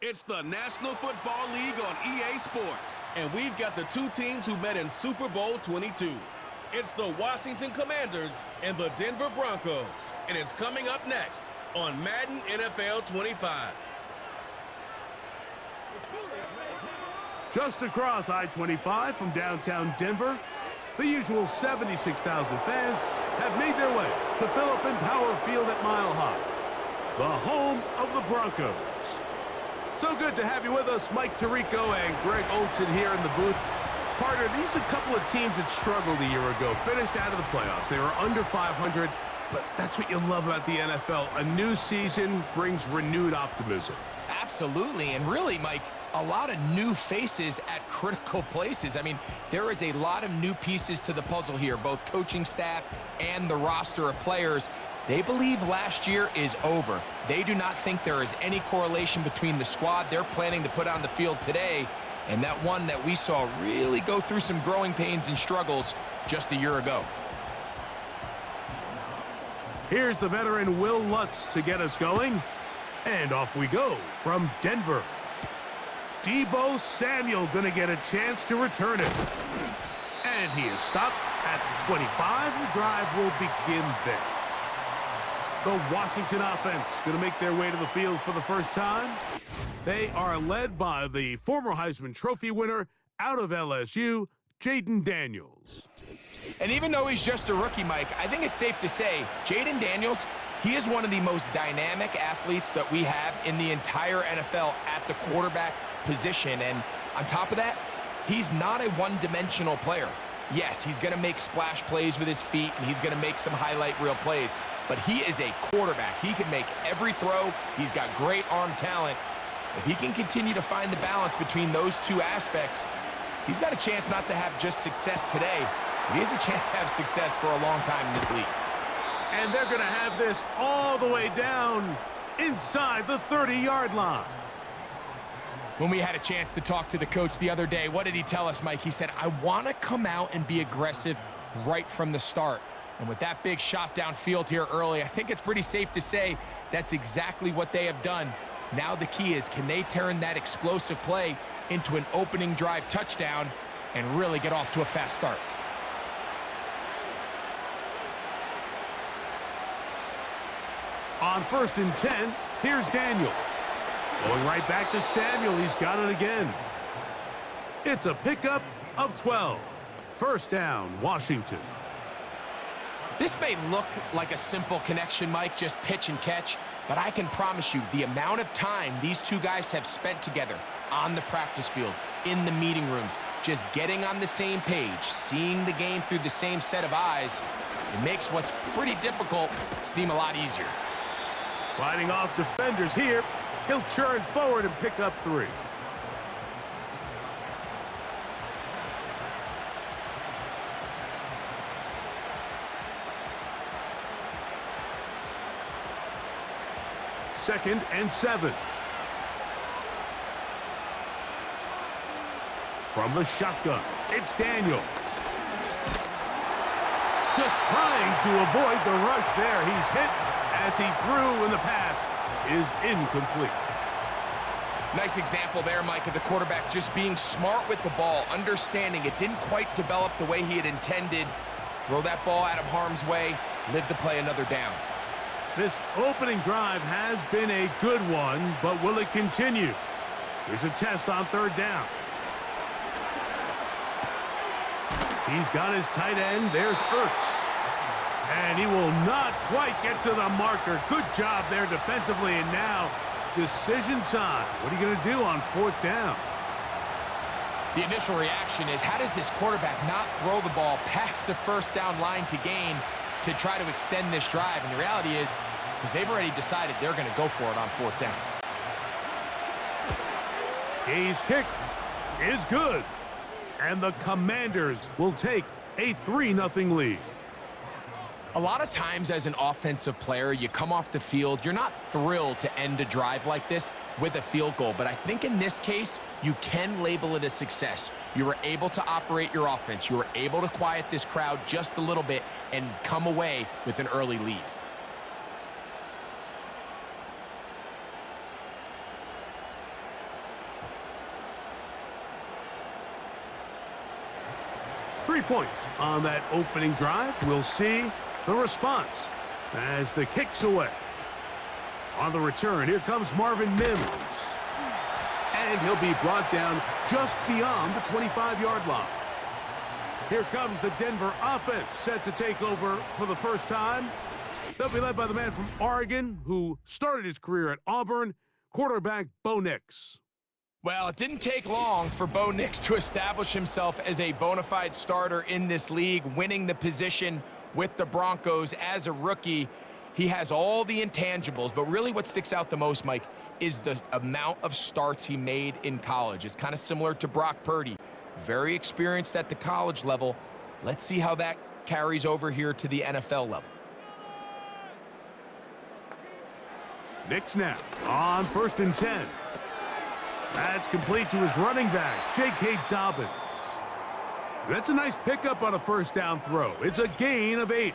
It's the National Football League on EA Sports. And we've got the two teams who met in Super Bowl 22. It's the Washington Commanders and the Denver Broncos. And it's coming up next on Madden NFL 25. Just across I-25 from downtown Denver, the usual 76,000 fans have made their way to Philip Power Field at Mile High, the home of the Broncos. So good to have you with us, Mike Tirico and Greg Olson here in the booth. Partner, these are a couple of teams that struggled a year ago, finished out of the playoffs. They were under 500, but that's what you love about the NFL. A new season brings renewed optimism. Absolutely, and really, Mike, a lot of new faces at critical places. I mean, there is a lot of new pieces to the puzzle here, both coaching staff and the roster of players. They believe last year is over. They do not think there is any correlation between the squad they're planning to put on the field today and that one that we saw really go through some growing pains and struggles just a year ago. Here's the veteran Will Lutz to get us going. And off we go from Denver. Deebo Samuel going to get a chance to return it. And he is stopped at the 25. The drive will begin there. The Washington offense going to make their way to the field for the first time. They are led by the former Heisman Trophy winner out of LSU, Jayden Daniels. And even though he's just a rookie, Mike, I think it's safe to say Jayden Daniels, he is one of the most dynamic athletes that we have in the entire NFL at the quarterback position. And on top of that, he's not a one-dimensional player. Yes, he's going to make splash plays with his feet, and he's going to make some highlight reel plays. But he is a quarterback. He can make every throw. He's got great arm talent. If he can continue to find the balance between those two aspects, he's got a chance not to have just success today, but he has a chance to have success for a long time in this league. And they're going to have this all the way down inside the 30-yard line. When we had a chance to talk to the coach the other day, what did he tell us, Mike? He said, I want to come out and be aggressive right from the start. And with that big shot downfield here early, I think it's pretty safe to say that's exactly what they have done. Now the key is, can they turn that explosive play into an opening drive touchdown and really get off to a fast start? On 1st and 10, here's Daniels. Going right back to Samuel. He's got it again. It's a pickup of 12. First down, Washington. This may look like a simple connection, Mike, just pitch and catch, but I can promise you the amount of time these two guys have spent together on the practice field, in the meeting rooms, just getting on the same page, seeing the game through the same set of eyes, it makes what's pretty difficult seem a lot easier. Fighting off defenders here. He'll churn forward and pick up 3. Second and 7. From the shotgun, it's Daniels. Just trying to avoid the rush there. He's hit as he threw, and the pass is incomplete. Nice example there, Mike, of the quarterback just being smart with the ball, understanding it didn't quite develop the way he had intended. Throw that ball out of harm's way, live to play another down. This opening drive has been a good one, but will it continue? Here's a test on 3rd down. He's got his tight end. There's Ertz. And he will not quite get to the marker. Good job there defensively, and now decision time. What are you going to do on 4th down? The initial reaction is, how does this quarterback not throw the ball past the 1st down line to gain to try to extend this drive? And the reality is, because they've already decided they're going to go for it on 4th down. His kick is good. And the Commanders will take a 3-0 lead. A lot of times as an offensive player, you come off the field, you're not thrilled to end a drive like this with a field goal. But I think in this case, you can label it a success. You were able to operate your offense. You were able to quiet this crowd just a little bit and come away with an early lead. 3 points on that opening drive. We'll see the response as the kick's away. On the return, here comes Marvin Mims. And he'll be brought down just beyond the 25-yard line. Here comes the Denver offense set to take over for the first time. They'll be led by the man from Oregon who started his career at Auburn, quarterback Bo Nix. Well, it didn't take long for Bo Nix to establish himself as a bona fide starter in this league, winning the position with the Broncos as a rookie. He has all the intangibles, but really what sticks out the most, Mike, is the amount of starts he made in college. It's kind of similar to Brock Purdy. Very experienced at the college level. Let's see how that carries over here to the NFL level. Nix now on 1st and 10. That's complete to his running back, J.K. Dobbins. That's a nice pickup on a first down throw. It's a gain of 8.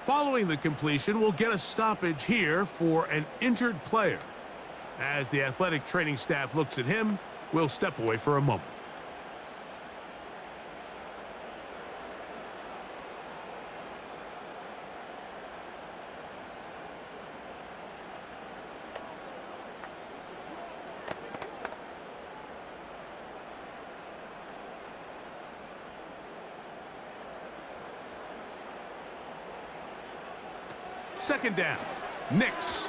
Following the completion, we'll get a stoppage here for an injured player. As the athletic training staff looks at him, we'll step away for a moment. Second down, Nix.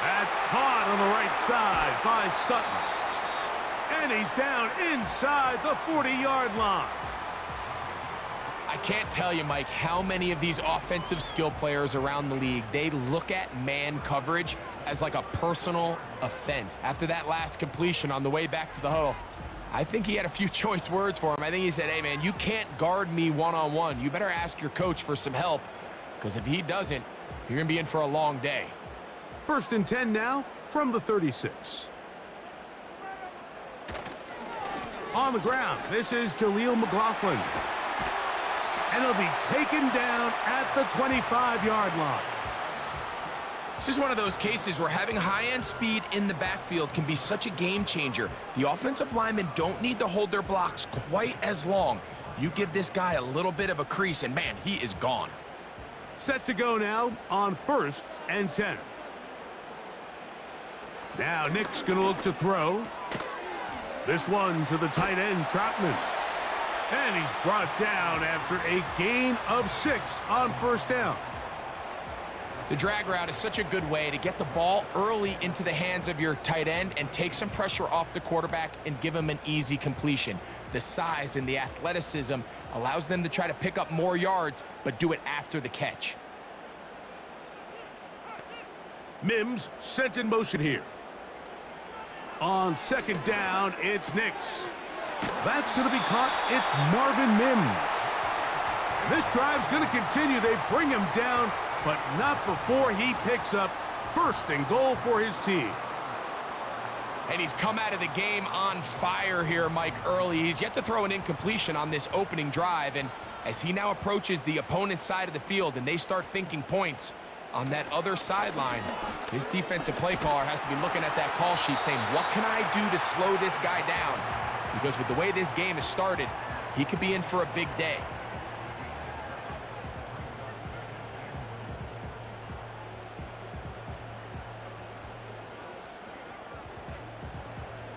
That's caught on the right side by Sutton. And he's down inside the 40-yard line. I can't tell you, Mike, how many of these offensive skill players around the league, they look at man coverage as like a personal offense. After that last completion on the way back to the huddle, I think he had a few choice words for him. I think he said, hey, man, you can't guard me one-on-one. You better ask your coach for some help, because if he doesn't, you're going to be in for a long day. 1st and 10 now from the 36. On the ground, this is Jaleel McLaughlin. And he'll be taken down at the 25-yard line. This is one of those cases where having high-end speed in the backfield can be such a game changer. The offensive linemen don't need to hold their blocks quite as long. You give this guy a little bit of a crease, and man, he is gone. Set to go now on 1st and 10. Now Nick's going to look to throw. This one to the tight end, Troutman. And he's brought down after a gain of 6 on 1st down. The drag route is such a good way to get the ball early into the hands of your tight end and take some pressure off the quarterback and give him an easy completion. The size and the athleticism allows them to try to pick up more yards, but do it after the catch. Mims sent in motion here. On 2nd down, it's Nix. That's going to be caught. It's Marvin Mims. And this drive's going to continue. They bring him down, but not before he picks up 1st and goal for his team. And he's come out of the game on fire here, Mike, early. He's yet to throw an incompletion on this opening drive. And as he now approaches the opponent's side of the field and they start thinking points on that other sideline, his defensive play caller has to be looking at that call sheet saying, what can I do to slow this guy down? Because with the way this game has started, he could be in for a big day.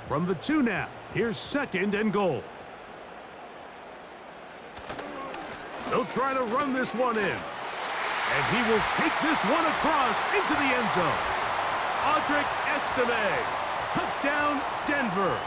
From the 2 now, here's 2nd and goal. They'll try to run this one in. And he will take this one across into the end zone. Audric Estime, touchdown Denver.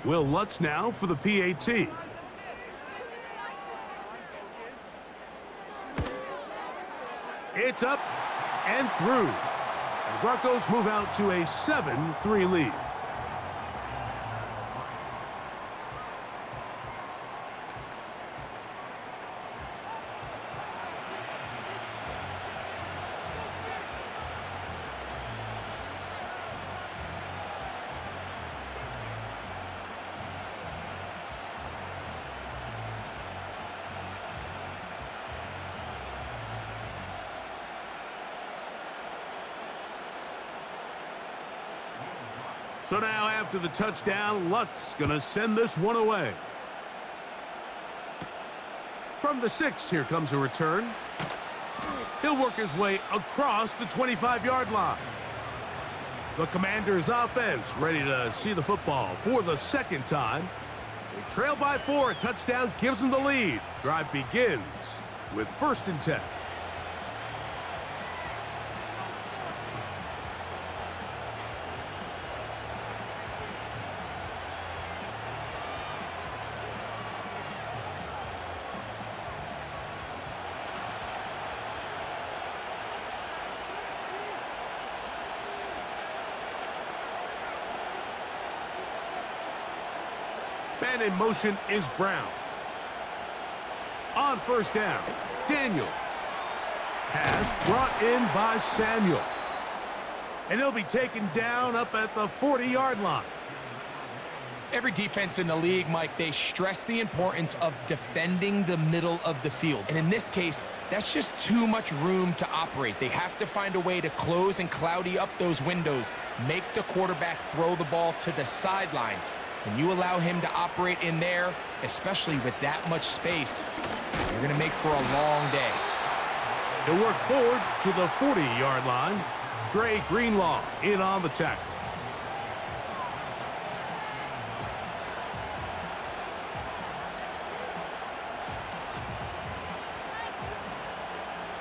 Will Lutz now for the PAT. It's up and through. The Broncos move out to a 7-3 lead. So now after the touchdown, Lutz going to send this one away. From the 6, here comes a return. He'll work his way across the 25-yard line. The Commanders' offense ready to see the football for the second time. They trail by 4. A touchdown gives them the lead. Drive begins with 1st and 10. Man in motion is Brown. On 1st down, Daniels. Pass brought in by Samuel. And he'll be taken down up at the 40-yard line. Every defense in the league, Mike, they stress the importance of defending the middle of the field. And in this case, that's just too much room to operate. They have to find a way to close and cloudy up those windows, make the quarterback throw the ball to the sidelines. When you allow him to operate in there, especially with that much space, you're going to make for a long day. He'll work forward to the 40-yard line. Dre Greenlaw in on the tackle.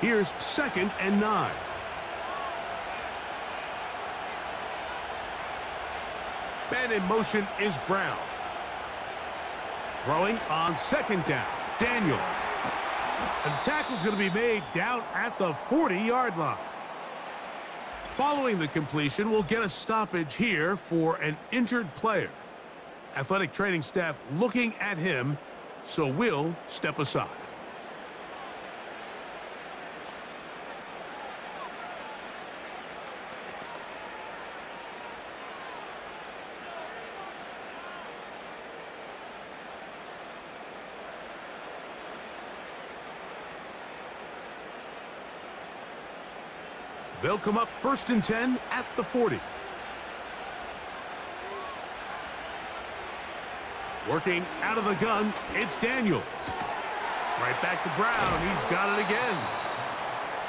Here's 2nd and 9. Man in motion is Brown. Throwing on 2nd down, Daniels. And the tackle's going to be made down at the 40-yard line. Following the completion, we'll get a stoppage here for an injured player. Athletic training staff looking at him, so we'll step aside. They'll come up 1st and 10 at the 40. Working out of the gun, it's Daniels. Right back to Brown. He's got it again.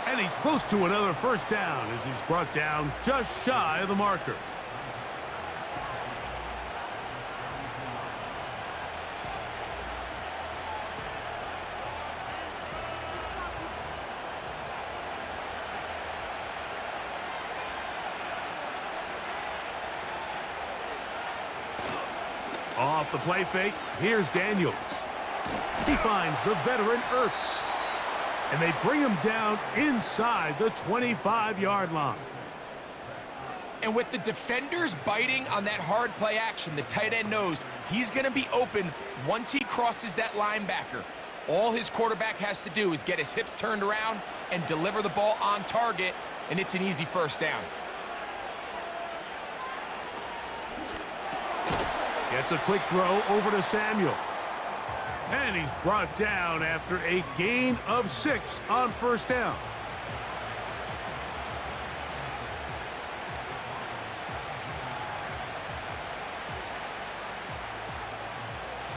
And he's close to another 1st down as he's brought down just shy of the marker. Off the play fake, here's Daniels. He finds the veteran Ertz. And they bring him down inside the 25-yard line. And with the defenders biting on that hard play action, the tight end knows he's going to be open once he crosses that linebacker. All his quarterback has to do is get his hips turned around and deliver the ball on target, and it's an easy 1st down. Gets a quick throw over to Samuel. And he's brought down after a gain of 6 on 1st down.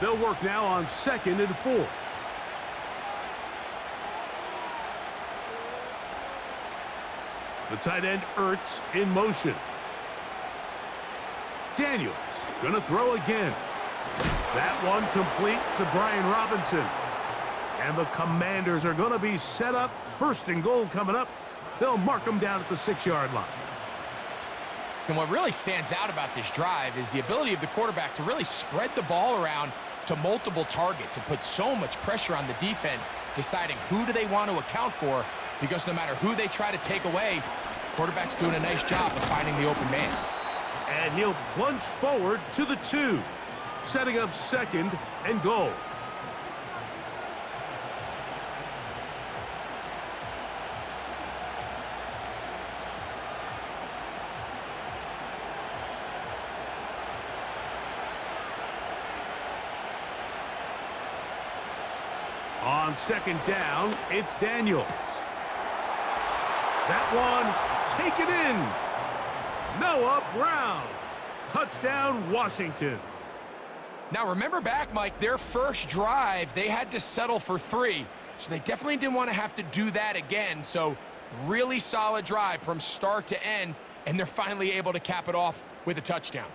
They'll work now on 2nd and 4. The tight end Ertz in motion. Daniels gonna throw again. That one complete to Brian Robinson. And the Commanders are gonna be set up. 1st and goal coming up. They'll mark them down at the 6-yard line. And what really stands out about this drive is the ability of the quarterback to really spread the ball around to multiple targets and put so much pressure on the defense, deciding who do they want to account for, because no matter who they try to take away, quarterback's doing a nice job of finding the open man. And he'll plunge forward to the 2, setting up 2nd and goal. On 2nd down, it's Daniels. That one taken in. Noah Brown. Touchdown, Washington. Now, remember back, Mike, their first drive, they had to settle for 3. So they definitely didn't want to have to do that again. So really solid drive from start to end, and they're finally able to cap it off with a touchdown.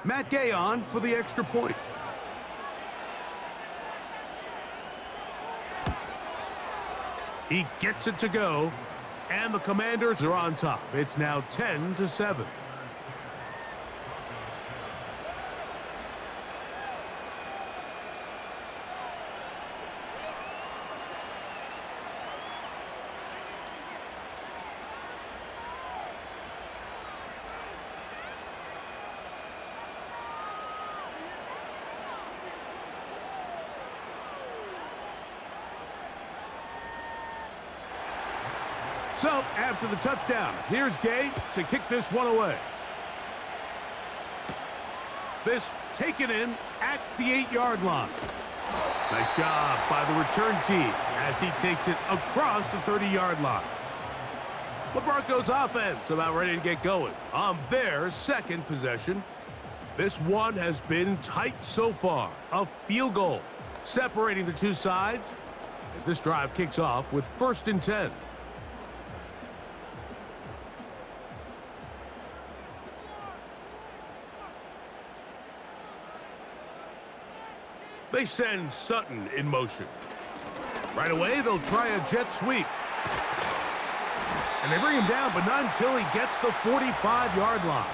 Matt Gay on for the extra point. He gets it to go, and the Commanders are on top. It's now 10-7. So, after the touchdown, here's Gay to kick this one away. This taken in at the 8-yard line. Nice job by the return team as he takes it across the 30-yard line. The Broncos offense about ready to get going on their second possession. This one has been tight so far. A field goal separating the two sides as this drive kicks off with 1st and 10. They send Sutton in motion. Right away, they'll try a jet sweep. And they bring him down, but not until he gets the 45-yard line.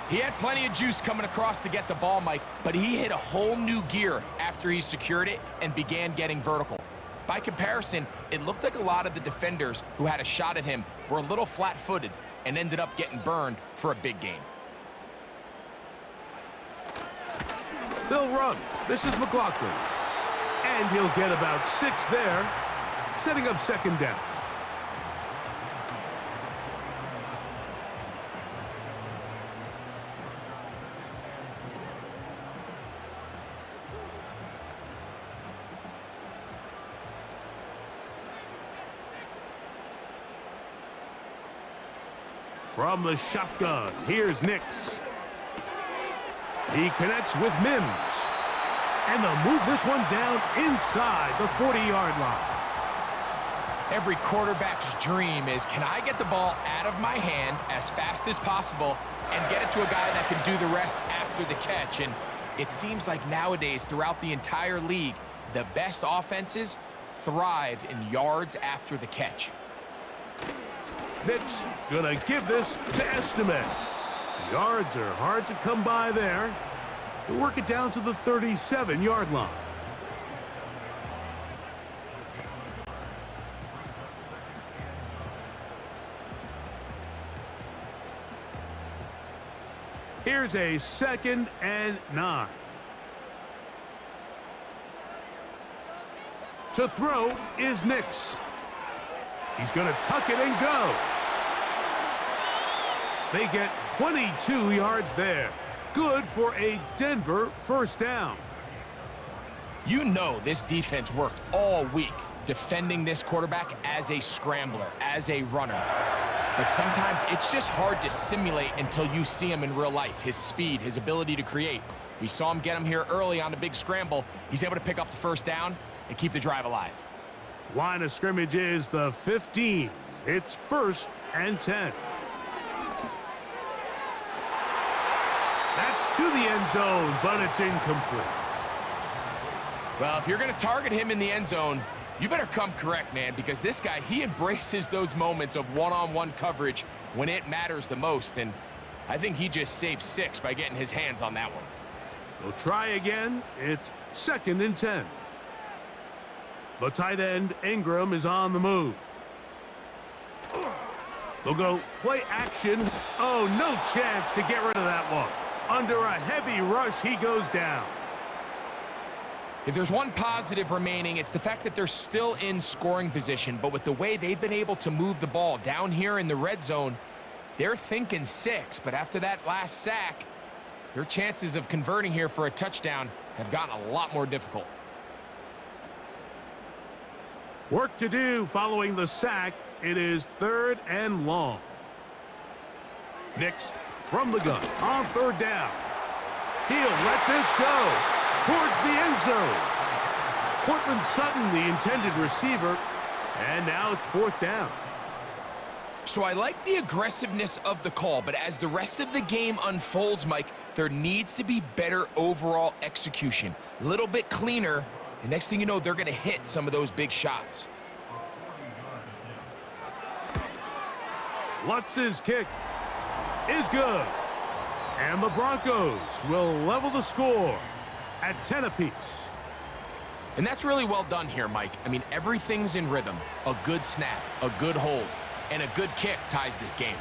He had plenty of juice coming across to get the ball, Mike, but he hit a whole new gear after he secured it and began getting vertical. By comparison, it looked like a lot of the defenders who had a shot at him were a little flat-footed and ended up getting burned for a big gain. They'll run. This is McLaughlin. And he'll get about 6 there, setting up 2nd down. From the shotgun, here's Nix. He connects with Mims. And they'll move this one down inside the 40-yard line. Every quarterback's dream is, can I get the ball out of my hand as fast as possible and get it to a guy that can do the rest after the catch? And it seems like nowadays, throughout the entire league, the best offenses thrive in yards after the catch. Nix gonna give this to Estimate. The yards are hard to come by there. He'll work it down to the 37-yard line. Here's a 2nd and 9. To throw is Nix. He's going to tuck it and go. They get 22 yards there. Good for a Denver 1st down. You know this defense worked all week defending this quarterback as a scrambler, as a runner. But sometimes it's just hard to simulate until you see him in real life, his speed, his ability to create. We saw him get him here early on a big scramble. He's able to pick up the 1st down and keep the drive alive. Line of scrimmage is the 15. It's 1st and 10. That's to the end zone, but it's incomplete. Well, if you're going to target him in the end zone, you better come correct, man, because this guy, he embraces those moments of one-on-one coverage when it matters the most, and I think he just saved 6 by getting his hands on that one. They'll try again. It's 2nd and 10. The tight end, Ingram, is on the move. They'll go play action. Oh, no chance to get rid of that one. Under a heavy rush, he goes down. If there's one positive remaining, it's the fact that they're still in scoring position. But with the way they've been able to move the ball down here in the red zone, they're thinking 6. But after that last sack, their chances of converting here for a touchdown have gotten a lot more difficult. Work to do following the sack. It is 3rd and long. Nix from the gun on 3rd down. He'll let this go towards the end zone. Cortland Sutton, the intended receiver, and now it's 4th down. So I like the aggressiveness of the call, but as the rest of the game unfolds, Mike, there needs to be better overall execution. A little bit cleaner, and next thing you know, they're going to hit some of those big shots. Lutz's kick is good. And the Broncos will level the score at 10 apiece. And that's really well done here, Mike. I mean, everything's in rhythm. A good snap, a good hold, and a good kick ties this game.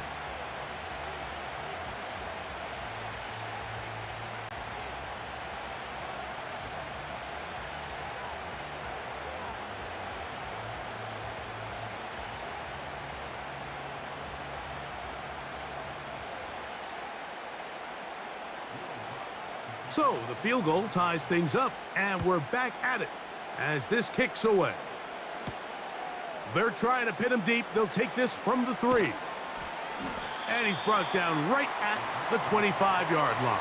So the field goal ties things up, and we're back at it as this kicks away. They're trying to pin him deep. They'll take this from the 3. And he's brought down right at the 25-yard line.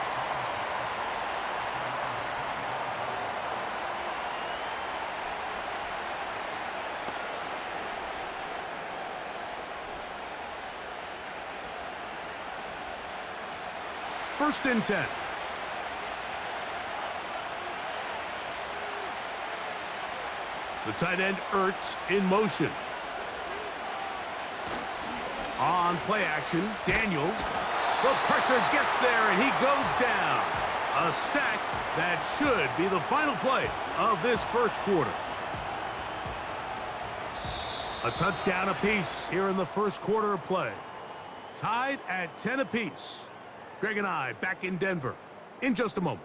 First and 10. The tight end, Ertz, in motion. On play action, Daniels. The pressure gets there, and he goes down. A sack that should be the final play of this first quarter. A touchdown apiece here in the first quarter of play. Tied at 10 apiece. Greg and I back in Denver in just a moment.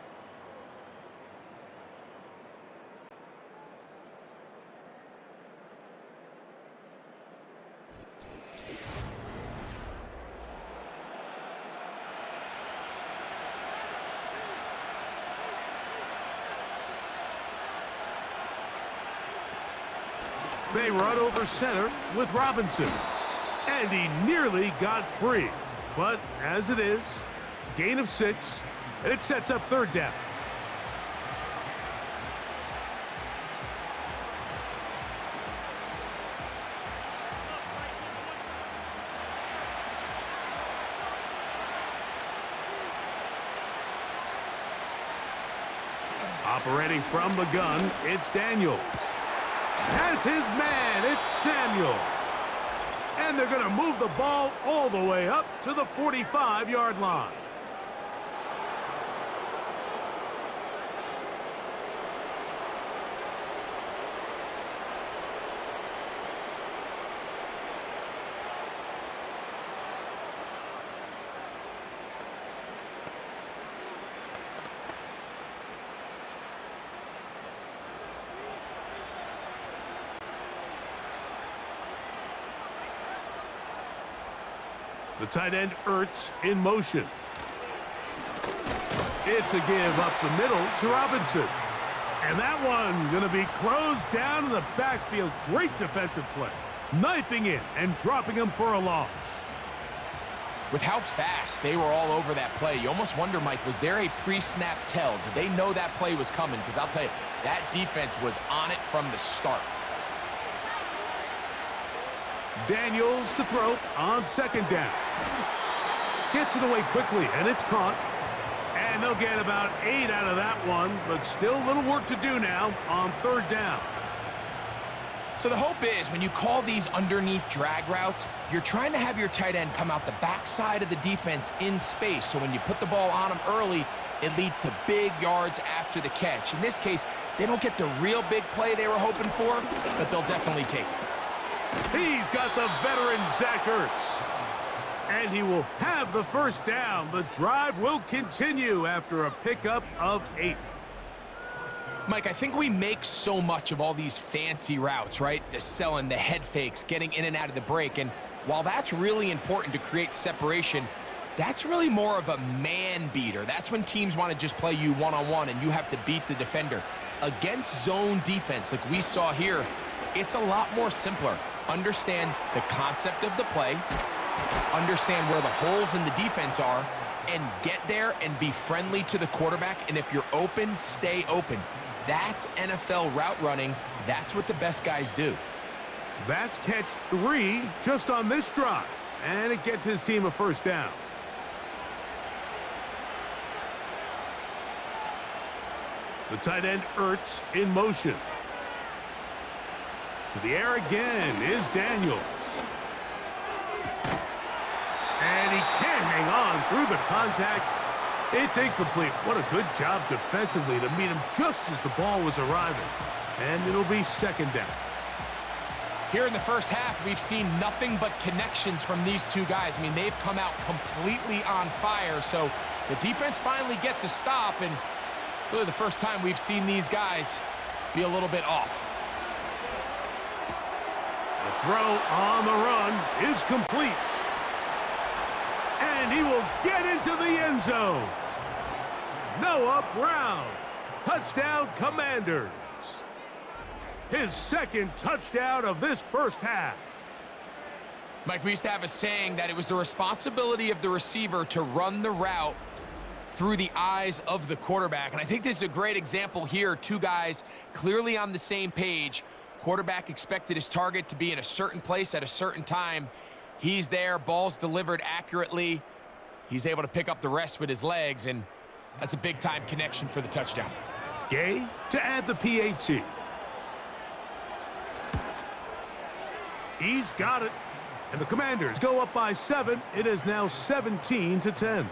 They run over center with Robinson. And he nearly got free. But as it is, gain of 6, and it sets up 3rd down. Operating from the gun, it's Daniels. Has his man, it's Samuel. And they're going to move the ball all the way up to the 45-yard line. The tight end, Ertz, in motion. It's a give up the middle to Robinson. And that one going to be closed down in the backfield. Great defensive play. Knifing in and dropping him for a loss. With how fast they were all over that play, you almost wonder, Mike, was there a pre-snap tell? Did they know that play was coming? Because I'll tell you, that defense was on it from the start. Daniels to throw on 2nd down. Gets it away quickly, and it's caught. And they'll get about 8 out of that one, but still a little work to do now on 3rd down. So the hope is when you call these underneath drag routes, you're trying to have your tight end come out the backside of the defense in space. So when you put the ball on him early, it leads to big yards after the catch. In this case, they don't get the real big play they were hoping for, but they'll definitely take it. He's got the veteran Zach Ertz. And he will have the 1st down. The drive will continue after a pickup of 8. Mike, I think we make so much of all these fancy routes, right? The selling, the head fakes, getting in and out of the break. And while that's really important to create separation, that's really more of a man beater. That's when teams want to just play you one-on-one and you have to beat the defender. Against zone defense, like we saw here, it's a lot more simpler. Understand the concept of the play, understand where the holes in the defense are, and get there and be friendly to the quarterback. And if you're open, stay open. That's NFL route running. That's what the best guys do. That's catch 3 just on this drive, and it gets his team a first down. The tight end Ertz in motion. To the air again is Daniels. And he can't hang on through the contact. It's incomplete. What a good job defensively to meet him just as the ball was arriving. And it'll be second down. Here in the first half, we've seen nothing but connections from these two guys. I mean, they've come out completely on fire. So the defense finally gets a stop, and really the first time we've seen these guys be a little bit off. The throw on the run is complete. And he will get into the end zone. Noah Brown, touchdown Commanders. His second touchdown of this first half. Mike, we used to have a saying that it was the responsibility of the receiver to run the route through the eyes of the quarterback. And I think this is a great example here. Two guys clearly on the same page. Quarterback expected his target to be in a certain place at a certain time. He's there, ball's delivered accurately. He's able to pick up the rest with his legs, and that's a big-time connection for the touchdown. Gay to add the PAT. He's got it. And the Commanders go up by 7. It is now 17-10.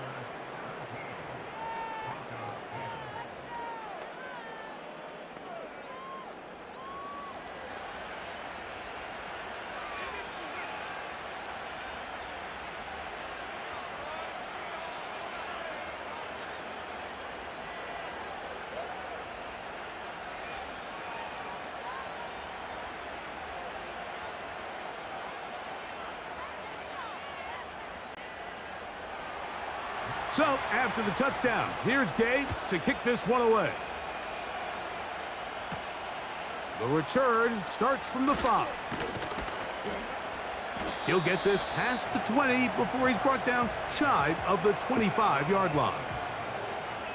So, after the touchdown, here's Gay to kick this one away. The return starts from the 5. He'll get this past the 20 before he's brought down shy of the 25-yard line.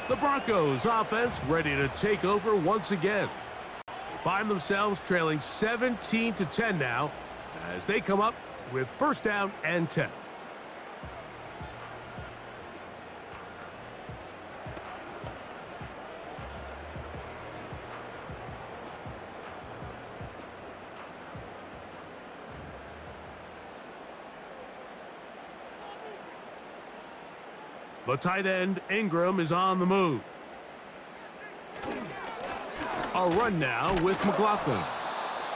The Broncos offense ready to take over once again. They find themselves trailing 17-10 now as they come up with first down and 10. The tight end, Ingram, is on the move. A run now with McLaughlin.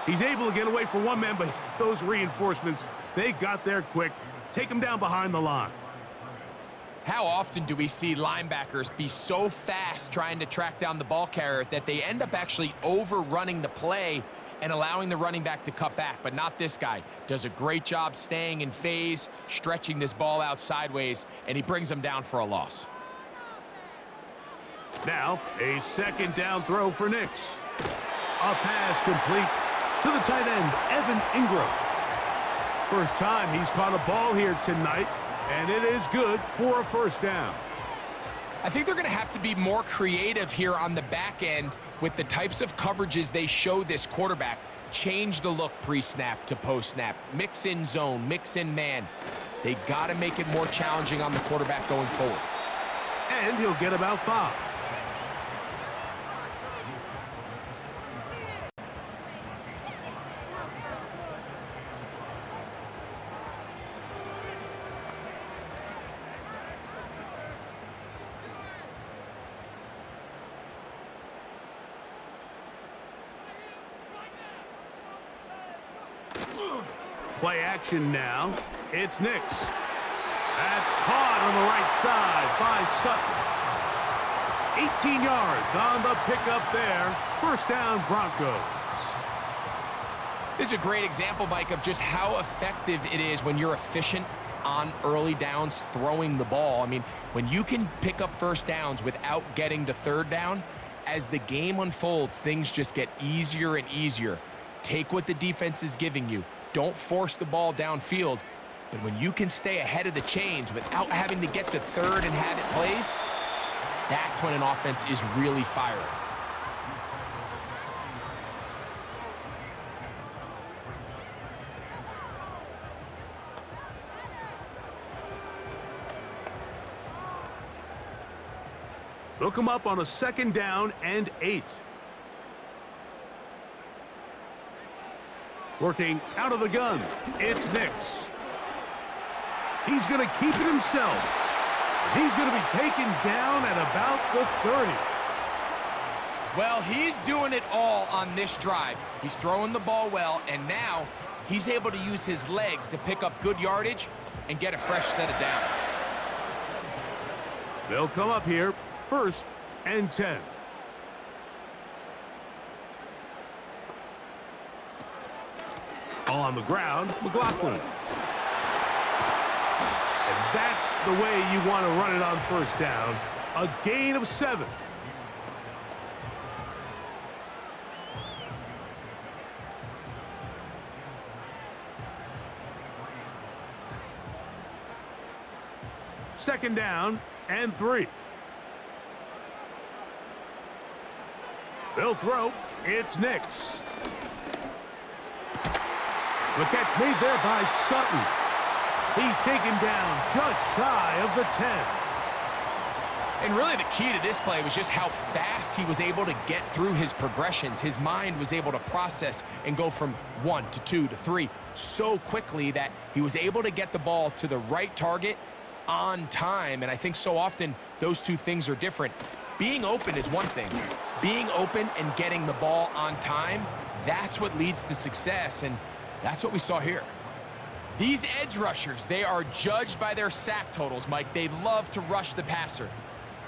He's able to get away from one man, but those reinforcements, they got there quick. Take him down behind the line. How often do we see linebackers be so fast trying to track down the ball carrier that they end up actually overrunning the play and allowing the running back to cut back? But not this guy. Does a great job staying in phase, stretching this ball out sideways, and he brings him down for a loss. Now, a second down throw for Nix. A pass complete to the tight end, Evan Ingram. First time he's caught a ball here tonight, and it is good for a first down. I think they're going to have to be more creative here on the back end with the types of coverages they show this quarterback. Change the look pre-snap to post-snap. Mix in zone, mix in man. They got to make it more challenging on the quarterback going forward. And he'll get about 5. Play action now. It's Nix. That's caught on the right side by Sutton. 18 yards on the pickup there. First down, Broncos. This is a great example, Mike, of just how effective it is when you're efficient on early downs throwing the ball. I mean, when you can pick up first downs without getting to third down, as the game unfolds, things just get easier and easier. Take what the defense is giving you. Don't force the ball downfield. But when you can stay ahead of the chains without having to get to third and have it plays, that's when an offense is really firing. They'll come up on a 2nd down and 8. Working out of the gun, it's Nix. He's going to keep it himself. He's going to be taken down at about the 30. Well, he's doing it all on this drive. He's throwing the ball well, and now he's able to use his legs to pick up good yardage and get a fresh set of downs. They'll come up here, 1st and 10. On the ground, McLaughlin. And that's the way you want to run it on 1st down. A gain of 7. Second down and 3. They'll throw. It's Nix. The catch made there by Sutton. He's taken down just shy of the 10. And really the key to this play was just how fast he was able to get through his progressions. His mind was able to process and go from 1 to 2 to 3 so quickly that he was able to get the ball to the right target on time. And I think so often those two things are different. Being open is one thing. Being open and getting the ball on time, that's what leads to success. And that's what we saw here. These edge rushers, they are judged by their sack totals, Mike. They love to rush the passer.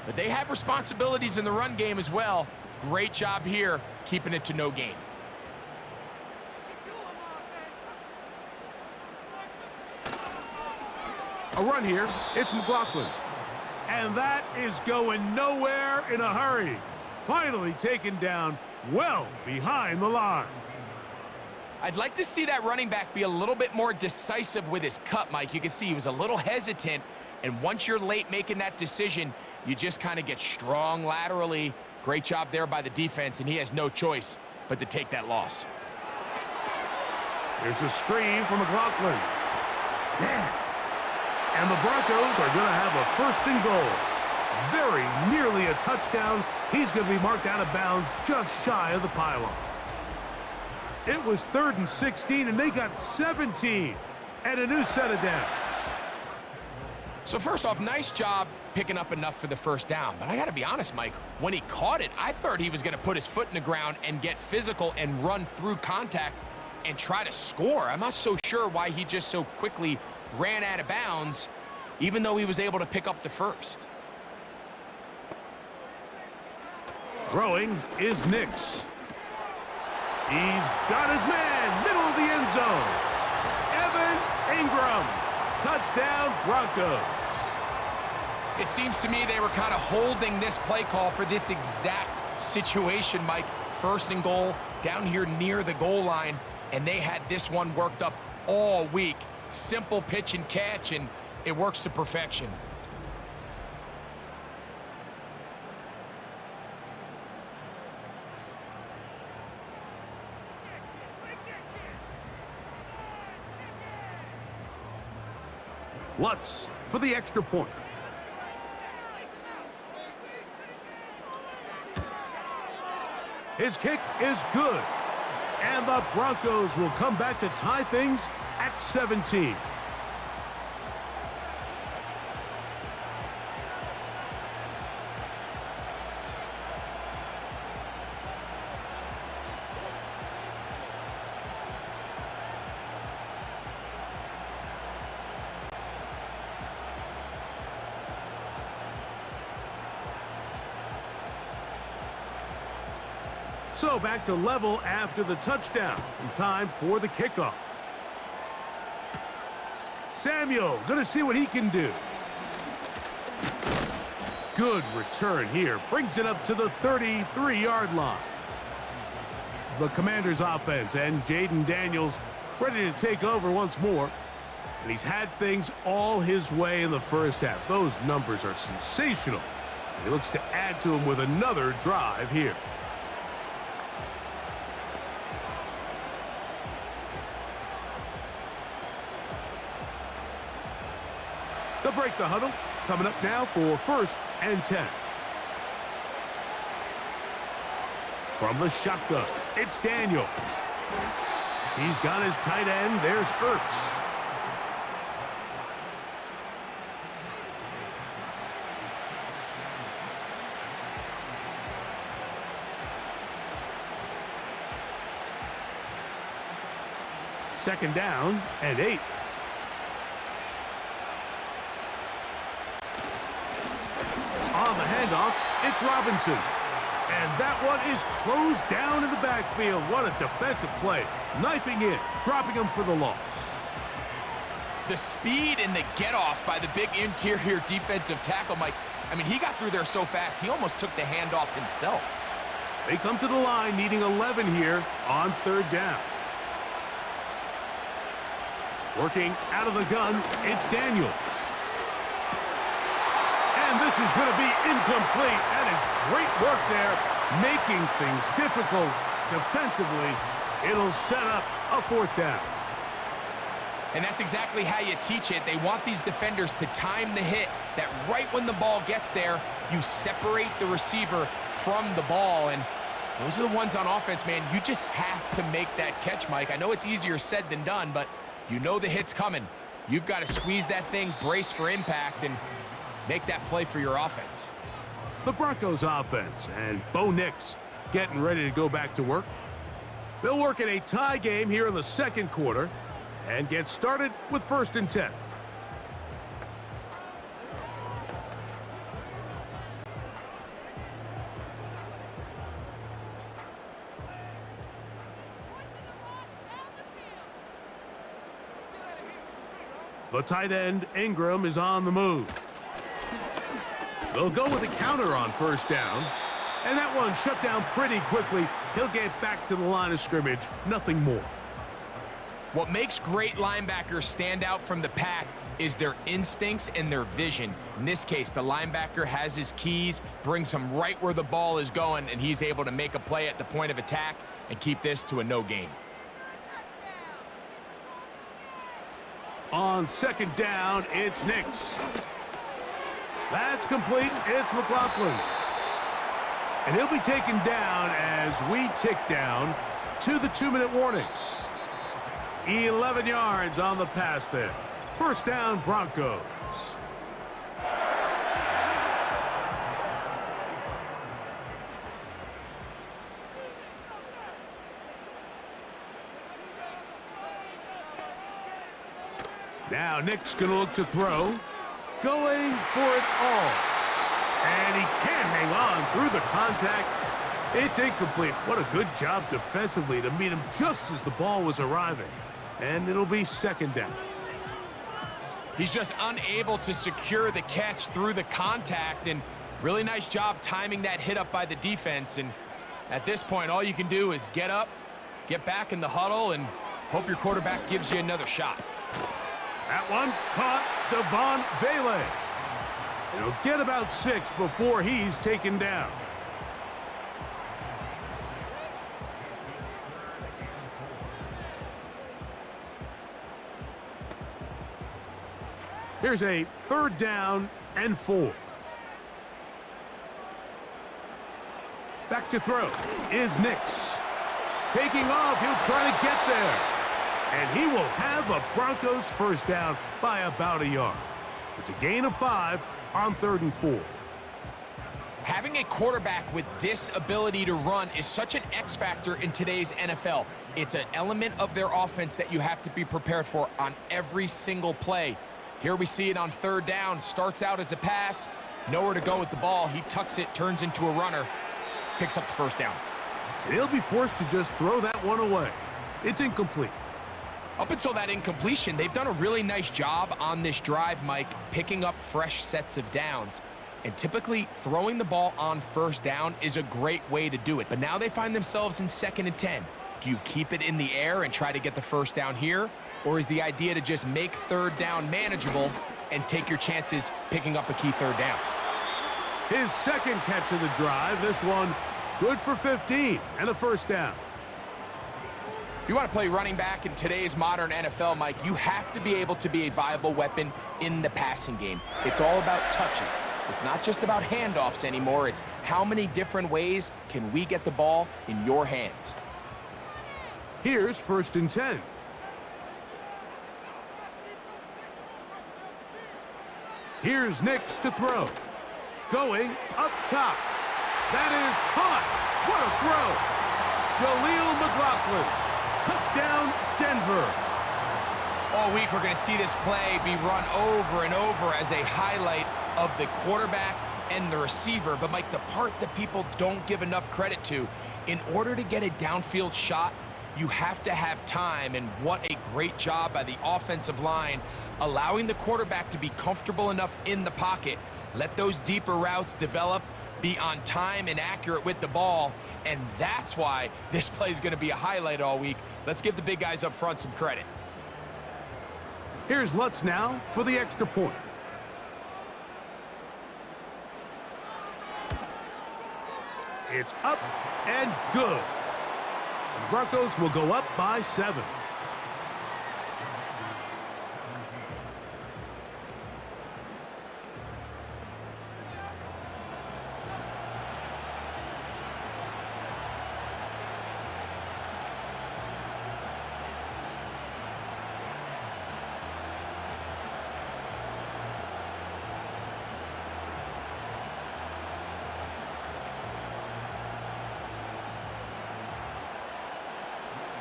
But they have responsibilities in the run game as well. Great job here, keeping it to no gain. A run here. It's McLaughlin. And that is going nowhere in a hurry. Finally taken down well behind the line. I'd like to see that running back be a little bit more decisive with his cut, Mike. You can see he was a little hesitant, and once you're late making that decision, you just kind of get strong laterally. Great job there by the defense, and he has no choice but to take that loss. Here's a screen for McLaughlin. Man. And the Broncos are going to have a 1st and goal. Very nearly a touchdown. He's going to be marked out of bounds just shy of the pylon. It was 3rd and 16, and they got 17 and a new set of downs. So first off, nice job picking up enough for the 1st down. But I got to be honest, Mike, when he caught it, I thought he was going to put his foot in the ground and get physical and run through contact and try to score. I'm not so sure why he just so quickly ran out of bounds, even though he was able to pick up the 1st. Throwing is Nix. He's got his man, middle of the end zone. Evan Ingram. Touchdown, Broncos. It seems to me they were kind of holding this play call for this exact situation, Mike. 1st and goal, down here near the goal line, and they had this one worked up all week. Simple pitch and catch, and it works to perfection. Lutz for the extra point. His kick is good. And the Broncos will come back to tie things at 17. So back to level after the touchdown. And time for the kickoff. Samuel gonna see what he can do. Good return here. Brings it up to the 33-yard line. The Commanders offense and Jayden Daniels ready to take over once more. And he's had things all his way in the first half. Those numbers are sensational. And he looks to add to them with another drive here. They'll break the huddle. Coming up now for 1st and 10. From the shotgun, it's Daniels. He's got his tight end. There's Ertz. Second down and 8. On the handoff, it's Robinson. And that one is closed down in the backfield. What a defensive play. Knifing in, dropping him for the loss. The speed and the get-off by the big interior defensive tackle, Mike. I mean, he got through there so fast, he almost took the handoff himself. They come to the line needing 11 here on 3rd down. Working out of the gun, it's Daniels. And this is going to be incomplete. That is great work there, making things difficult defensively. It'll set up a 4th down. And that's exactly how you teach it. They want these defenders to time the hit, that right when the ball gets there, you separate the receiver from the ball. And those are the ones on offense, man. You just have to make that catch, Mike. I know it's easier said than done, but you know the hit's coming. You've got to squeeze that thing, brace for impact, and make that play for your offense. The Broncos offense and Bo Nix getting ready to go back to work. They'll work in a tie game here in the 2nd quarter and get started with 1st and 10. The tight end, Ingram, is on the move. They'll go with a counter on 1st down. And that one shut down pretty quickly. He'll get back to the line of scrimmage. Nothing more. What makes great linebackers stand out from the pack is their instincts and their vision. In this case, the linebacker has his keys, brings him right where the ball is going, and he's able to make a play at the point of attack and keep this to a no gain. On 2nd down, it's Nix. That's complete. It's McLaughlin. And he'll be taken down as we tick down to the 2-minute warning. 11 yards on the pass there. 1st down, Broncos. Now Nick's going to look to throw. Going for it all. And he can't hang on through the contact. It's incomplete. What a good job defensively to meet him just as the ball was arriving. And it'll be 2nd down. He's just unable to secure the catch through the contact, and really nice job timing that hit up by the defense. And at this point, all you can do is get up, get back in the huddle, and hope your quarterback gives you another shot. That one caught Devon Vele. He'll get about 6 before he's taken down. Here's a 3rd down and 4. Back to throw is Nix. Taking off, he'll try to get there. And he will have a Broncos 1st down by about a yard. It's a gain of 5 on 3rd and 4. Having a quarterback with this ability to run is such an X factor in today's NFL. It's an element of their offense that you have to be prepared for on every single play. Here we see it on 3rd down. Starts out as a pass. Nowhere to go with the ball. He tucks it, turns into a runner. Picks up the 1st down. and he'll be forced to just throw that one away. It's incomplete. Up until that incompletion, they've done a really nice job on this drive, Mike, picking up fresh sets of downs. And typically, throwing the ball on first down is a great way to do it. But now they find themselves in 2nd and 10. Do you keep it in the air and try to get the first down here? Or is the idea to just make 3rd down manageable and take your chances picking up a key 3rd down? His 2nd catch of the drive, this one good for 15 and a first down. If you want to play running back in today's modern NFL, Mike, you have to be able to be a viable weapon in the passing game. It's all about touches. It's not just about handoffs anymore. It's how many different ways can we get the ball in your hands. Here's 1st and 10. Here's Nix to throw. Going up top. That is hot. What a throw. Jaleel McLaughlin. Touchdown, Denver. All week, we're going to see this play be run over and over as a highlight of the quarterback and the receiver. But, Mike, the part that people don't give enough credit to, in order to get a downfield shot, you have to have time, and what a great job by the offensive line, allowing the quarterback to be comfortable enough in the pocket, let those deeper routes develop, be on time and accurate with the ball, and that's why this play is going to be a highlight all week. Let's give the big guys up front some credit. Here's Lutz now for the extra point. It's up and good. And the Broncos will go up by 7.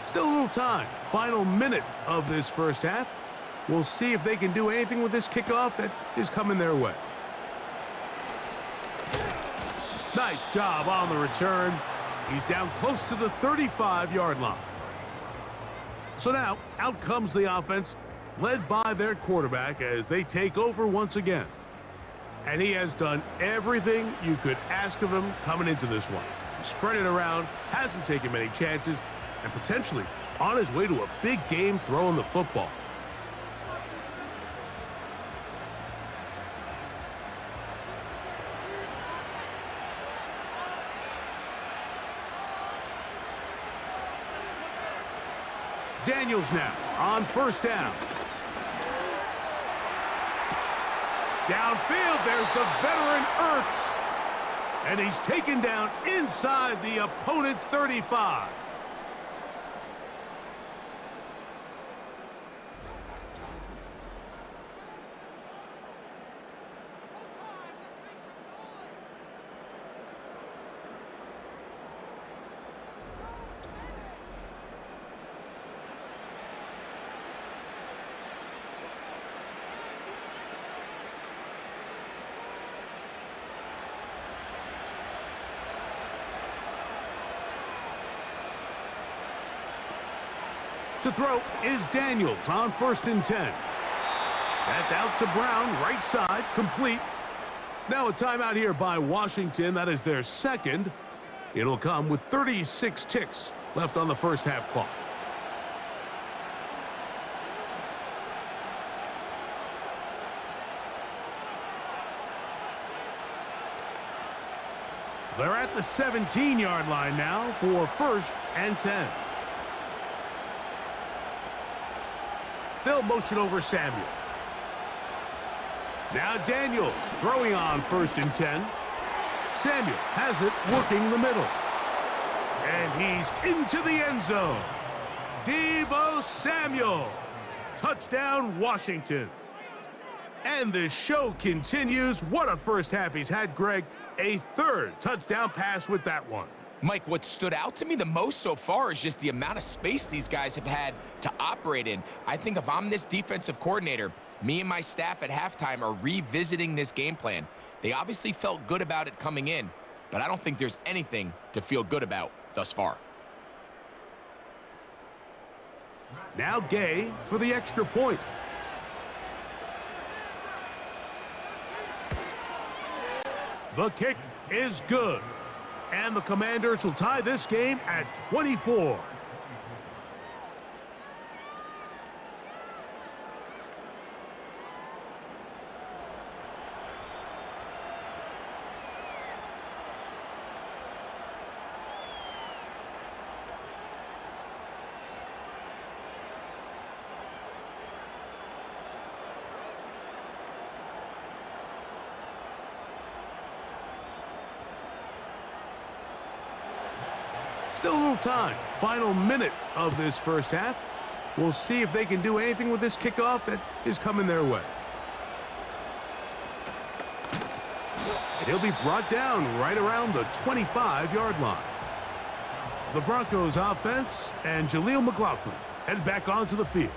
Still a little time. Final minute of this first half. We'll see if they can do anything with this kickoff that is coming their way. Nice job on the return. He's down close to the 35-yard line. So now, out comes the offense, led by their quarterback as they take over once again. And he has done everything you could ask of him coming into this one. He spread it around, hasn't taken many chances, and potentially on his way to a big game throwing the football. Daniels now on first down. Downfield, there's the veteran Ertz. And he's taken down inside the opponent's 35. To throw is Daniels on first and 10. That's out to Brown, right side, complete. Now a timeout here by Washington. That is their second. It'll come with 36 ticks left on the first half clock. They're at the 17-yard line now for first and 10. They'll motion over Samuel. Now Daniels throwing on first and 10. Samuel has it working the middle. And he's into the end zone. Deebo Samuel. Touchdown, Washington. And the show continues. What a first half he's had, Greg. A third touchdown pass with that one. Mike, what stood out to me the most so far is just the amount of space these guys have had to operate in. I think if I'm this defensive coordinator, me and my staff at halftime are revisiting this game plan. They obviously felt good about it coming in, but I don't think there's anything to feel good about thus far. Now Gay for the extra point. The kick is good. And the Commanders will tie this game at 24. Still a little time. Final minute of this first half. We'll see if they can do anything with this kickoff that is coming their way. And he'll be brought down right around the 25-yard line. The Broncos offense and Jaleel McLaughlin head back onto the field.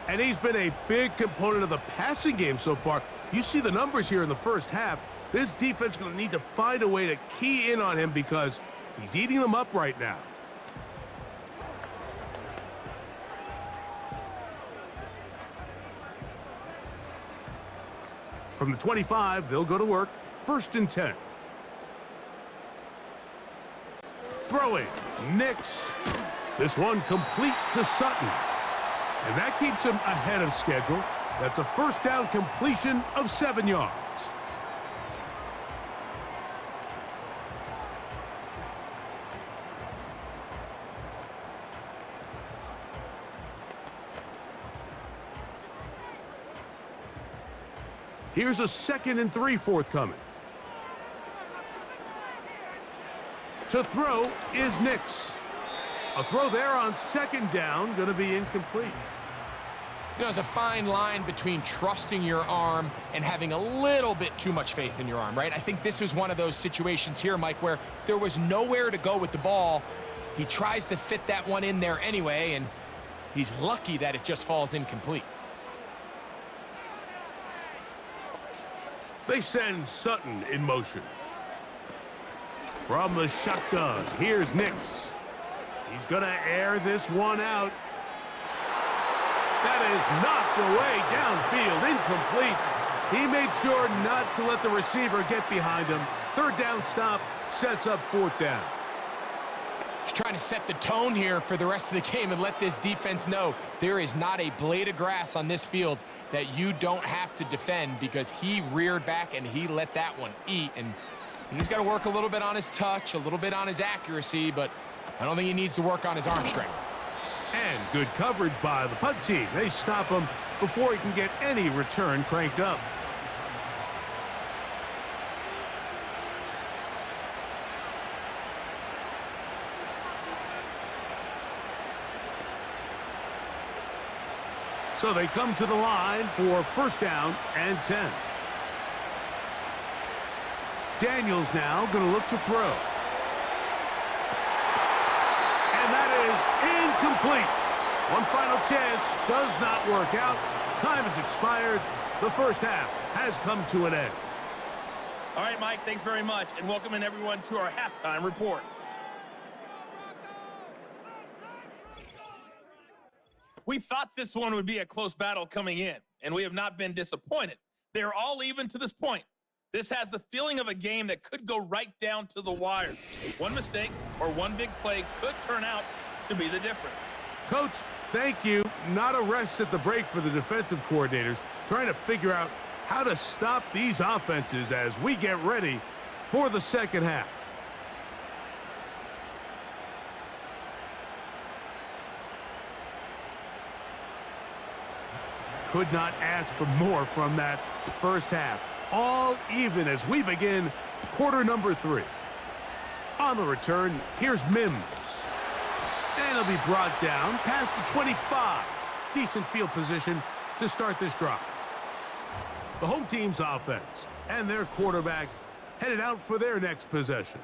And he's been a big component of the passing game so far. You see the numbers here in the first half. This defense is going to need to find a way to key in on him because he's eating them up right now. From the 25, they'll go to work. 1st and 10. Throwing. Nix. This one complete to Sutton. And that keeps him ahead of schedule. That's a first down completion of 7 yards. Here's a 2nd and 3 forthcoming. To throw is Nix. A throw there on 2nd down, going to be incomplete. You know, there's a fine line between trusting your arm and having a little bit too much faith in your arm, right? I think this was one of those situations here, Mike, where there was nowhere to go with the ball. He tries to fit that one in there anyway, and he's lucky that it just falls incomplete. They send Sutton in motion. From the shotgun, here's Nix. He's going to air this one out. That is knocked away downfield, incomplete. He made sure not to let the receiver get behind him. 3rd down stop sets up 4th down. He's trying to set the tone here for the rest of the game and let this defense know there is not a blade of grass on this field that you don't have to defend, because he reared back and he let that one eat. And he's got to work a little bit on his touch, a little bit on his accuracy, but I don't think he needs to work on his arm strength. And good coverage by the punt team. They stop him before he can get any return cranked up. So they come to the line for 1st down and 10. Daniels now going to look to throw. And that is incomplete. One final chance does not work out. Time has expired. The first half has come to an end. All right, Mike, thanks very much, and welcome in everyone to our halftime report. We thought this one would be a close battle coming in, and we have not been disappointed. They're all even to this point. This has the feeling of a game that could go right down to the wire. One mistake or one big play could turn out to be the difference. Coach, thank you. Not a rest at the break for the defensive coordinators, trying to figure out how to stop these offenses as we get ready for the second half. Could not ask for more from that first half. All even as we begin quarter number 3. On the return, here's Mims. And he'll be brought down past the 25. Decent field position to start this drive. The home team's offense and their quarterback headed out for their next possession.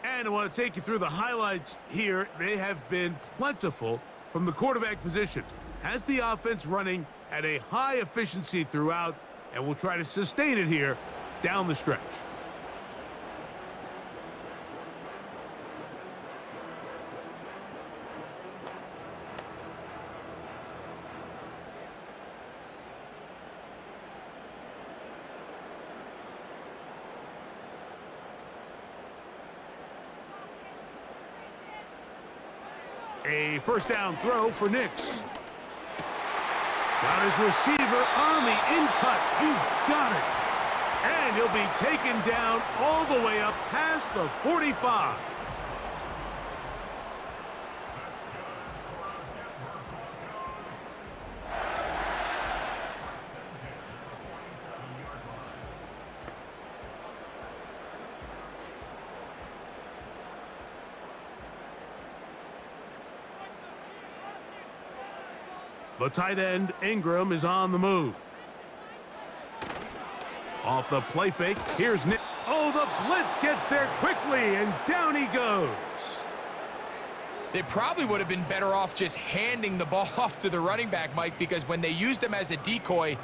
And I want to take you through the highlights here. They have been plentiful from the quarterback position. Has the offense running at a high efficiency throughout, and we'll try to sustain it here down the stretch. A first down throw for Nix. Got his receiver on the in-cut. He's got it. And he'll be taken down all the way up past the 45. The tight end, Ingram, is on the move. Off the play fake, here's Nick. Oh, the blitz gets there quickly, and down he goes. They probably would have been better off just handing the ball off to the running back, Mike, because when they used him as a decoy,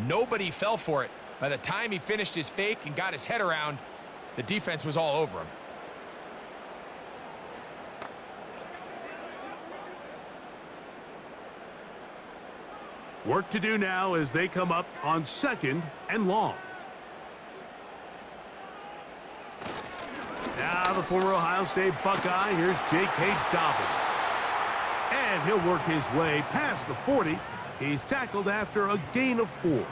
nobody fell for it. By the time he finished his fake and got his head around, the defense was all over him. Work to do now as they come up on 2nd and long. Now the former Ohio State Buckeye, here's J.K. Dobbins. And he'll work his way past the 40. He's tackled after a gain of 4.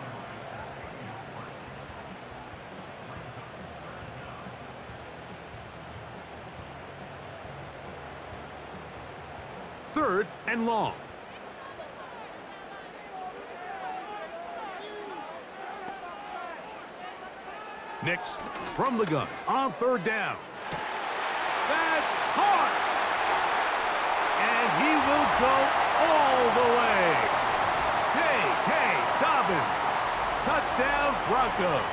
Third and long. Nix from the gun on 3rd down. That's caught. And he will go all the way. J.K. Dobbins. Touchdown, Broncos.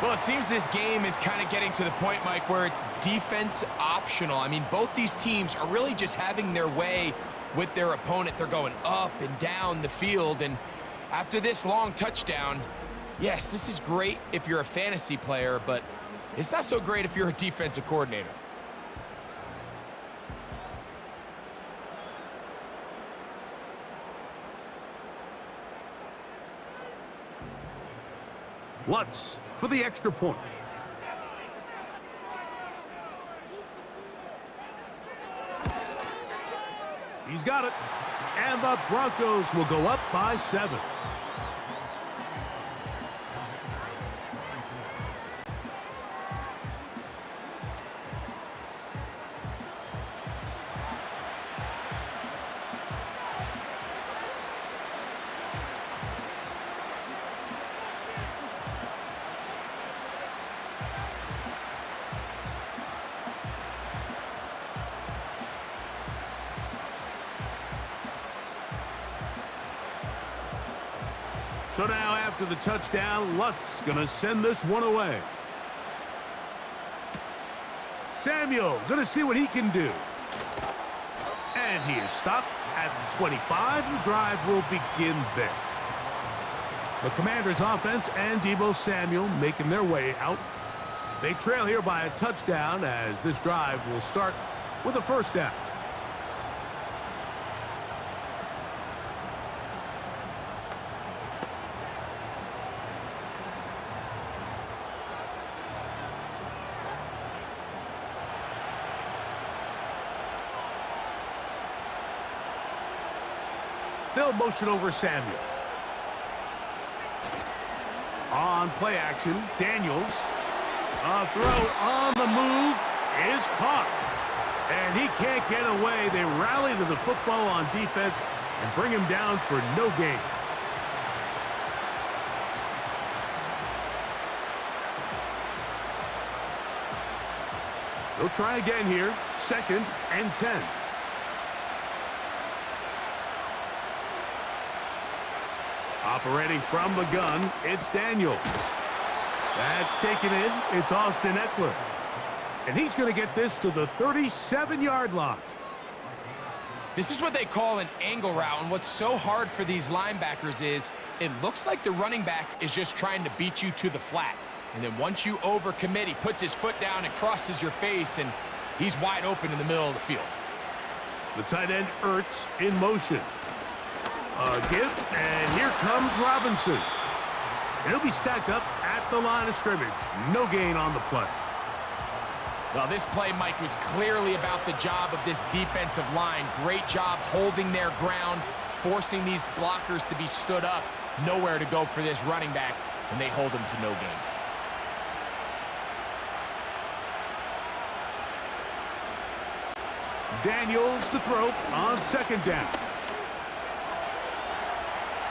Well, it seems this game is kind of getting to the point, Mike, where it's defense optional. I mean, both these teams are really just having their way with their opponent. They're going up and down the field. And after this long touchdown, yes, this is great if you're a fantasy player, but it's not so great if you're a defensive coordinator. Lutz for the extra point. He's got it. And the Broncos will go up by 7. So now after the touchdown, Lutz gonna send this one away. Samuel gonna see what he can do. And he is stopped at the 25. The drive will begin there. The Commanders offense and Deebo Samuel making their way out. They trail here by a touchdown as this drive will start with a first down. They'll motion over Samuel. On play action, Daniels. A throw on the move is caught. And he can't get away. They rally to the football on defense and bring him down for no gain. They'll try again here. 2nd and 10. Operating from the gun, it's Daniels. That's taken in. It's Austin Eckler. And he's going to get this to the 37-yard line. This is what they call an angle route, and what's so hard for these linebackers is it looks like the running back is just trying to beat you to the flat. And then once you overcommit, he puts his foot down and crosses your face, and he's wide open in the middle of the field. The tight end, Ertz, in motion. A gift, and here comes Robinson. And he'll be stacked up at the line of scrimmage. No gain on the play. Well, this play, Mike, was clearly about the job of this defensive line. Great job holding their ground, forcing these blockers to be stood up. Nowhere to go for this running back, and they hold him to no gain. Daniels to throw on second down.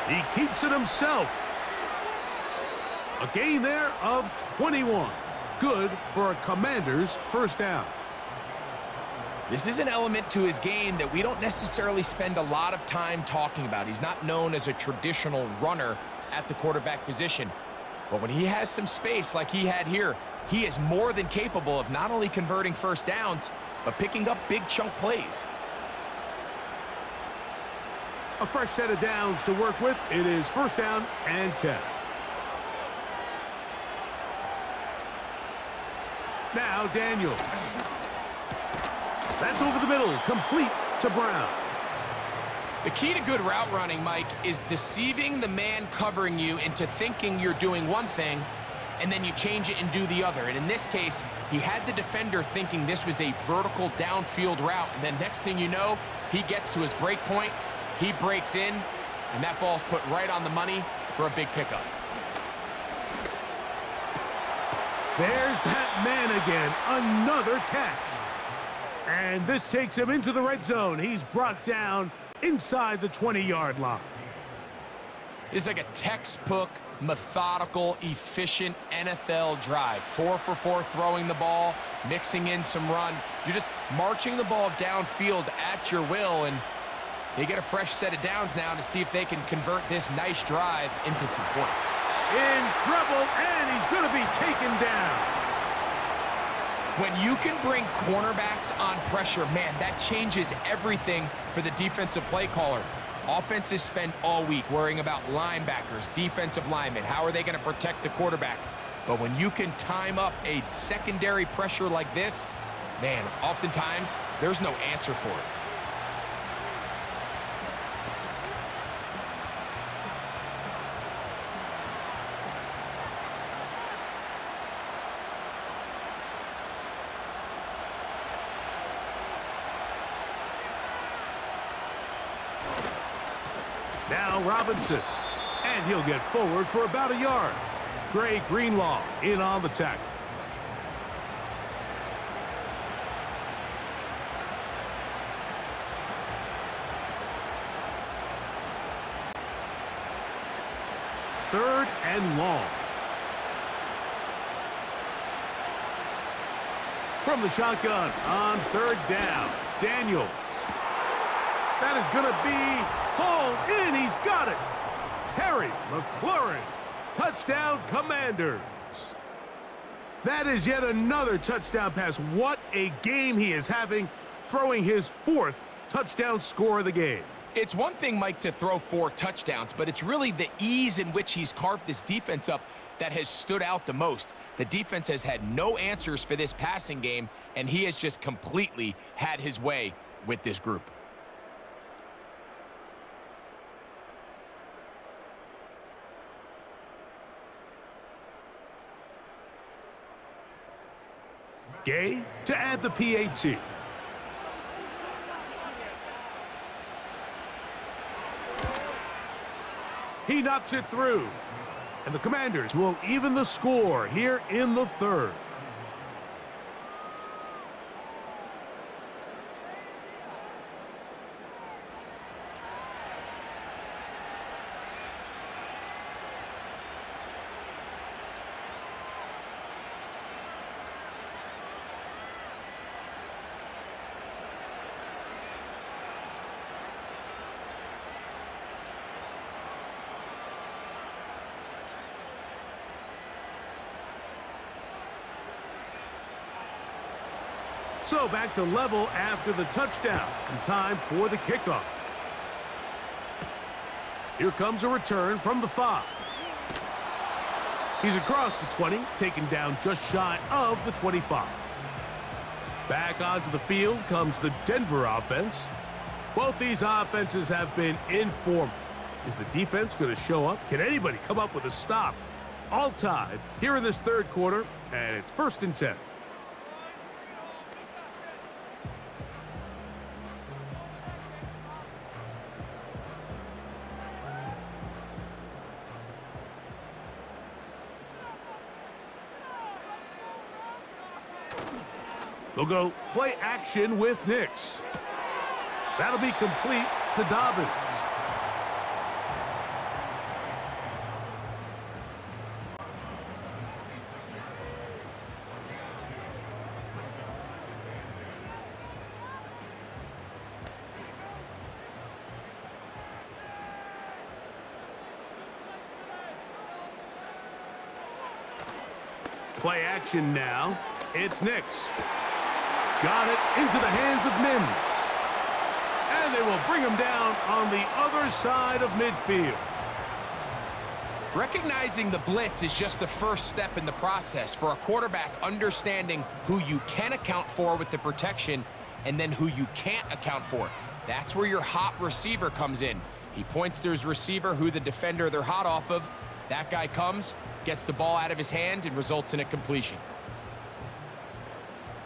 He keeps it himself. A gain there of 21. Good for a Commander's first down. This is an element to his game that we don't necessarily spend a lot of time talking about. He's not known as a traditional runner at the quarterback position. But when he has some space like he had here, he is more than capable of not only converting first downs, but picking up big chunk plays. A fresh set of downs to work with. It is first down and 10. Now Daniels. That's over the middle, complete to Brown. The key to good route running, Mike, is deceiving the man covering you into thinking you're doing one thing, and then you change it and do the other. And in this case, he had the defender thinking this was a vertical downfield route, and then next thing you know, he gets to his break point, he breaks in, and that ball's put right on the money for a big pickup. There's that man again, another catch. And this takes him into the red zone. He's brought down inside the 20-yard line. It's like a textbook, methodical, efficient NFL drive. 4 for 4 throwing the ball, mixing in some run. You're just marching the ball downfield at your will, and they get a fresh set of downs now to see if they can convert this nice drive into some points. In trouble, and he's going to be taken down. When you can bring cornerbacks on pressure, man, that changes everything for the defensive play caller. Offenses spend all week worrying about linebackers, defensive linemen. How are they going to protect the quarterback? But when you can time up a secondary pressure like this, man, oftentimes there's no answer for it. Now Robinson, and he'll get forward for about a yard. Dre Greenlaw in on the tackle. Third and long. From the shotgun on third down, Daniels. That is going to be hauled in. He's got it. Terry McLaurin. Touchdown, Commanders. That is yet another touchdown pass. What a game he is having, throwing his 4th touchdown score of the game. It's one thing, Mike, to throw 4 touchdowns, but it's really the ease in which he's carved this defense up that has stood out the most. The defense has had no answers for this passing game, and he has just completely had his way with this group. Gay to add the PAT. He knocks it through. And the Commanders will even the score here in the 3rd. So back to level after the touchdown, and time for the kickoff. Here comes a return from the 5. He's across the 20, taken down just shy of the 25. Back onto the field comes the Denver offense. Both these offenses have been informal. Is the defense going to show up? Can anybody come up with a stop? All tied here in this 3rd quarter, and it's 1st and 10. They'll go play action with Nix. That'll be complete to Dobbins. Play action now. It's Nix. Got it into the hands of Mims. And they will bring him down on the other side of midfield. Recognizing the blitz is just the first step in the process for a quarterback, understanding who you can account for with the protection and then who you can't account for. That's where your hot receiver comes in. He points to his receiver, who the defender they're hot off of. That guy comes, gets the ball out of his hand, and results in a completion.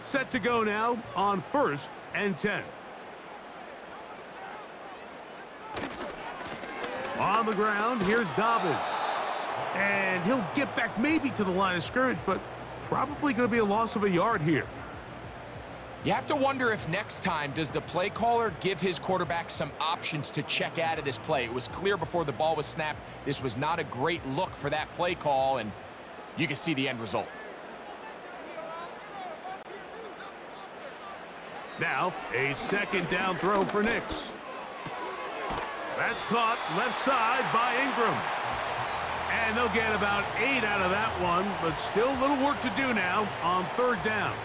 Set to go now on 1st and 10. On the ground, here's Dobbins. And he'll get back maybe to the line of scrimmage, but probably going to be a loss of a yard here. You have to wonder if next time, does the play caller give his quarterback some options to check out of this play? It was clear before the ball was snapped, this was not a great look for that play call, and you can see the end result. Now, a 2nd down throw for Nix. That's caught left side by Ingram. And they'll get about 8 out of that one, but still a little work to do now on 3rd down.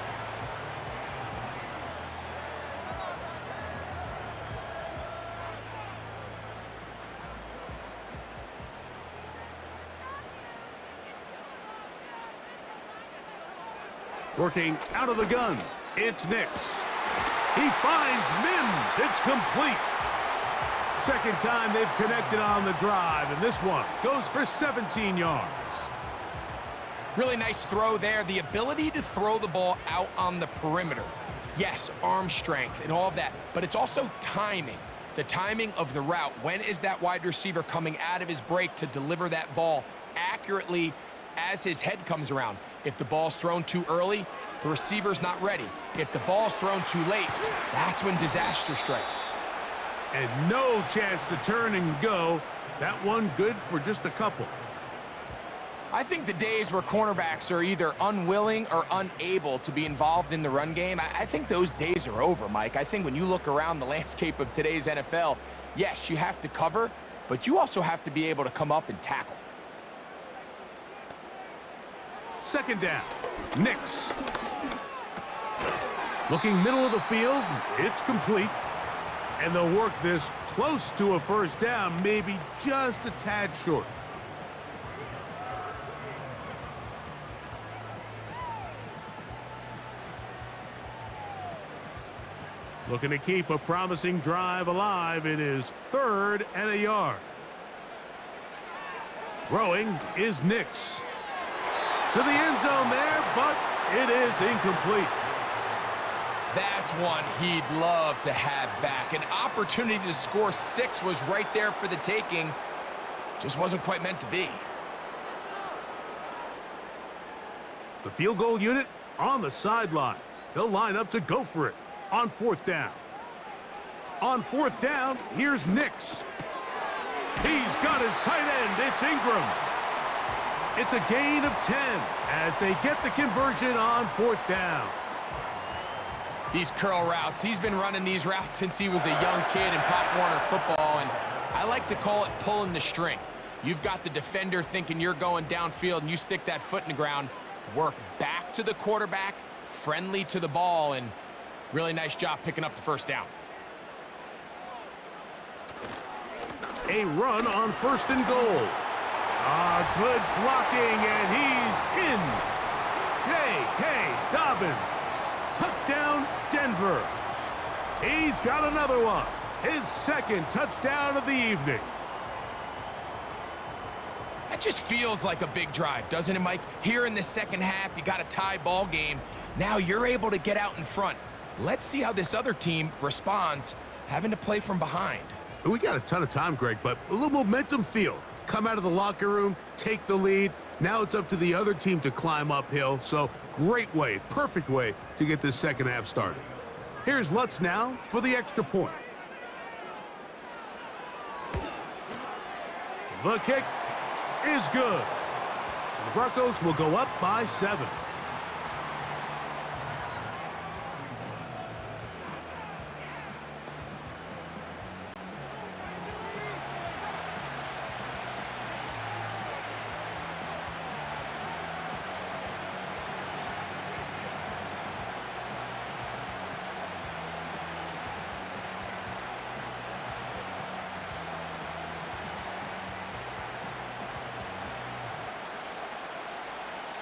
Working out of the gun, it's Nix. He finds Mims. It's complete. 2nd time they've connected on the drive, and this one goes for 17 yards. Really nice throw there. The ability to throw the ball out on the perimeter. Yes, arm strength and all of that, but it's also timing. The timing of the route. When is that wide receiver coming out of his break to deliver that ball accurately as his head comes around? If the ball's thrown too early, the receiver's not ready. If the ball's thrown too late, that's when disaster strikes. And no chance to turn and go. That one good for just a couple. I think the days where cornerbacks are either unwilling or unable to be involved in the run game, I think those days are over, Mike. I think when you look around the landscape of today's NFL, yes, you have to cover, but you also have to be able to come up and tackle. 2nd down, Nix. Looking middle of the field, it's complete. And they'll work this close to a 1st down, maybe just a tad short. Looking to keep a promising drive alive. It is 3rd and a yard. Throwing is Nix. To the end zone there, but it is incomplete. That's one he'd love to have back. An opportunity to score 6 was right there for the taking. Just wasn't quite meant to be. The field goal unit on the sideline. They'll line up to go for it on 4th down. On 4th down, here's Nix. He's got his tight end. It's Ingram. It's a gain of 10 as they get the conversion on 4th down. These curl routes, he's been running these routes since he was a young kid in Pop Warner football, and I like to call it pulling the string. You've got the defender thinking you're going downfield, and you stick that foot in the ground, work back to the quarterback, friendly to the ball, and really nice job picking up the 1st down. A run on 1st and goal. Good blocking, and he's in. J.K. Dobbins. Touchdown, Denver. He's got another one. His 2nd touchdown of the evening. That just feels like a big drive, doesn't it, Mike? Here in the 2nd half, you got a tie ball game. Now you're able to get out in front. Let's see how this other team responds, having to play from behind. We got a ton of time, Greg, but a little momentum feel. Come out of the locker room, take the lead. Now it's up to the other team to climb uphill, so great way, perfect way to get this second half started. Here's Lutz now for the extra point. The kick is good. And the Broncos will go up by 7.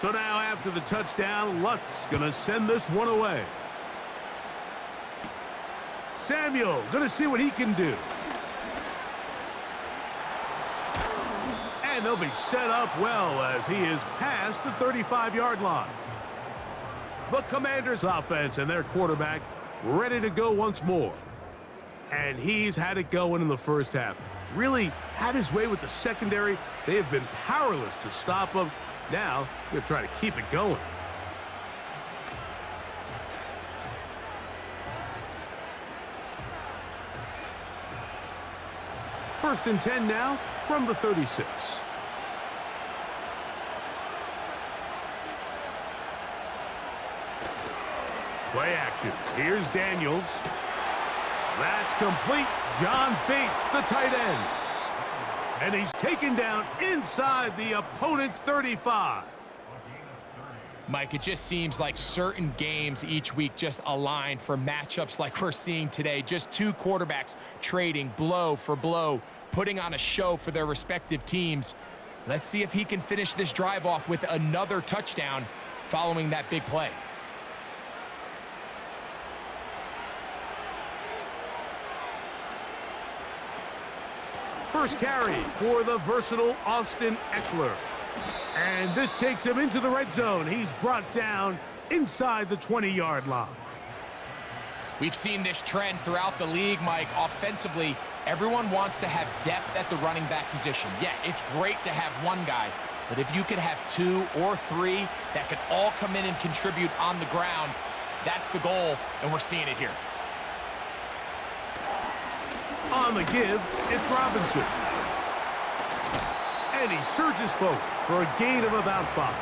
So now after the touchdown, Lutz going to send this one away. Samuel going to see what he can do. And they'll be set up well as he is past the 35-yard line. The Commanders' offense and their quarterback ready to go once more. And he's had it going in the first half. Really had his way with the secondary. They have been powerless to stop him. Now, they'll try to keep it going. First and 10 now from the 36. Play action. Here's Daniels. That's complete. John Bates, the tight end. And he's taken down inside the opponent's 35. Mike, it just seems like certain games each week just align for matchups like we're seeing today. Just two quarterbacks trading blow for blow, putting on a show for their respective teams. Let's see if he can finish this drive off with another touchdown following that big play. First carry for the versatile Austin Eckler. And this takes him into the red zone. He's brought down inside the 20-yard line. We've seen this trend throughout the league, Mike. Offensively, everyone wants to have depth at the running back position. Yeah, it's great to have one guy, but if you could have 2 or 3 that could all come in and contribute on the ground, that's the goal, and we're seeing it here. On the give, it's Robinson. And he surges forward for a gain of about 5.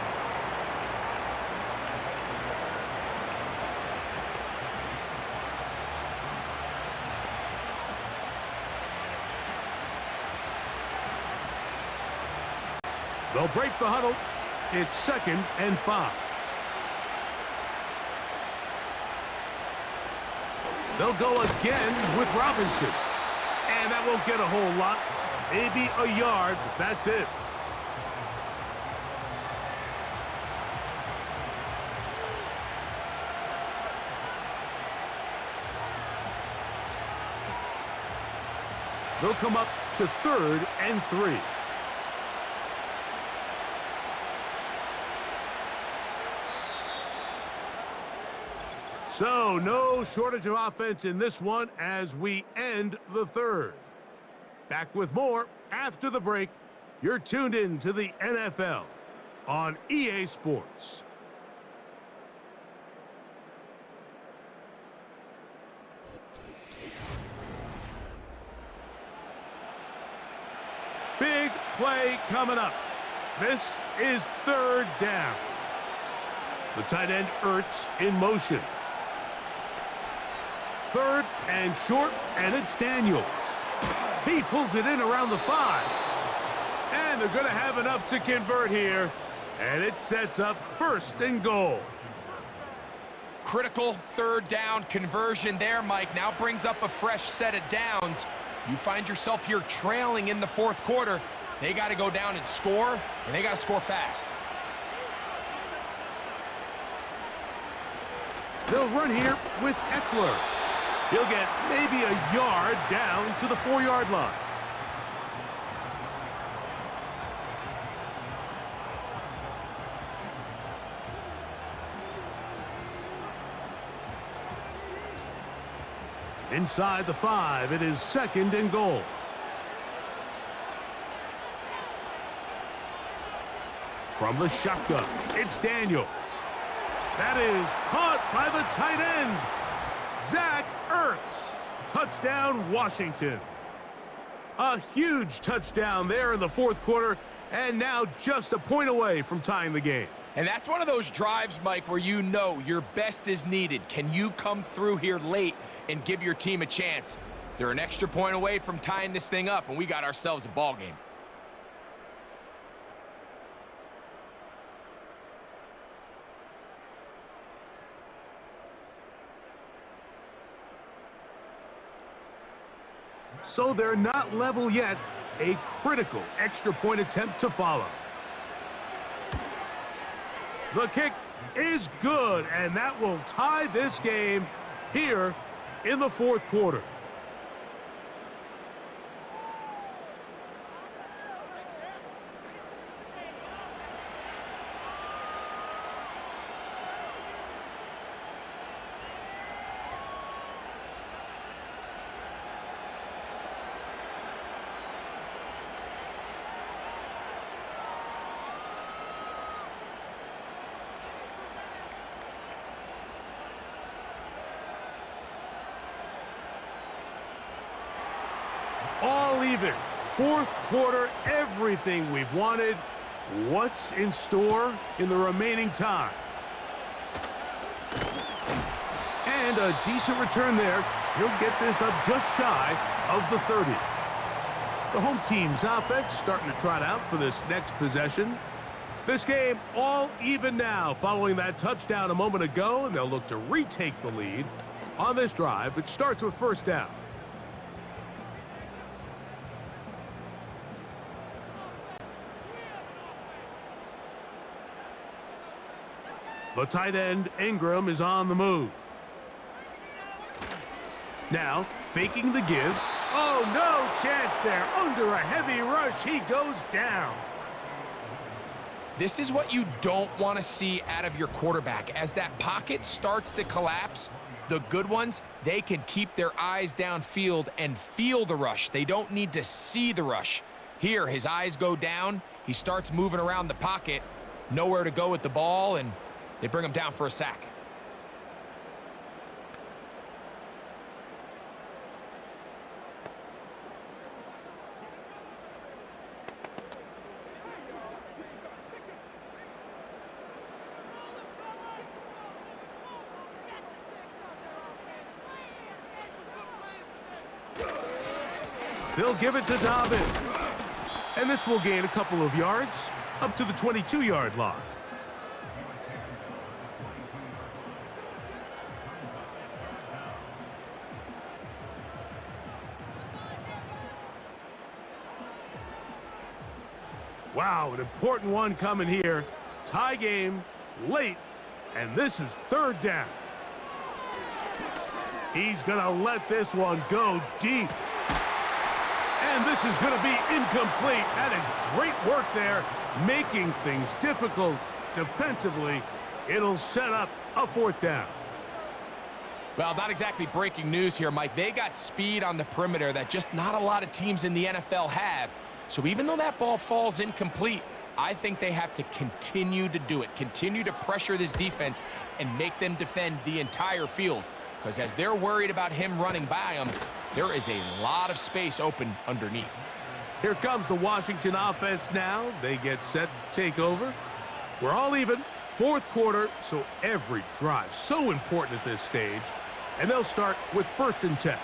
They'll break the huddle. It's 2nd and 5. They'll go again with Robinson. And that won't get a whole lot. Maybe a yard, but that's it. They'll come up to 3rd and 3. So, no shortage of offense in this one as we end the 3rd. Back with more after the break. You're tuned in to the NFL on EA Sports. Big play coming up. This is 3rd down. The tight end Ertz in motion. 3rd and short, and it's Daniels. He pulls it in around the 5. And they're going to have enough to convert here. And it sets up 1st and goal. Critical 3rd down conversion there, Mike. Now brings up a fresh set of downs. You find yourself here trailing in the 4th quarter. They got to go down and score, and they got to score fast. They'll run here with Eckler. He'll get maybe a yard down to the 4-yard line. Inside the 5, it is 2nd and goal. From the shotgun, it's Daniels. That is caught by the tight end, Zach Ertz. Touchdown, Washington. A huge touchdown there in the fourth quarter, and now just a point away from tying the game. And that's one of those drives, Mike, where you know your best is needed. Can you come through here late and give your team a chance? They're an extra point away from tying this thing up, and we got ourselves a ball game. So they're not level yet. A critical extra point attempt to follow. The kick is good, and that will tie this game here in the fourth quarter. All even. Fourth quarter, everything we've wanted. What's in store in the remaining time? And a decent return there. He'll get this up just shy of the 30. The home team's offense starting to trot out for this next possession. This game all even now following that touchdown a moment ago, and they'll look to retake the lead on this drive that starts with first down. The tight end, Ingram, is on the move. Now, faking the give. Oh, no chance there. Under a heavy rush, he goes down. This is what you don't want to see out of your quarterback. As that pocket starts to collapse, the good ones, they can keep their eyes downfield and feel the rush. They don't need to see the rush. Here, his eyes go down. He starts moving around the pocket. Nowhere to go with the ball, and they bring him down for a sack. They'll give it to Dobbins. And this will gain a couple of yards up to the 22-yard line. Wow, an important one coming here. Tie game, late, and this is third down. He's going to let this one go deep. And this is going to be incomplete. That is great work there, making things difficult defensively. It'll set up a fourth down. Well, not exactly breaking news here, Mike. They got speed on the perimeter that just not a lot of teams in the NFL have. So even though that ball falls incomplete, I think they have to continue to do it, continue to pressure this defense and make them defend the entire field. Because as they're worried about him running by them, there is a lot of space open underneath. Here comes the Washington offense now. They get set to take over. We're all even, fourth quarter, so every drive so important at this stage. And they'll start with 1st and 10.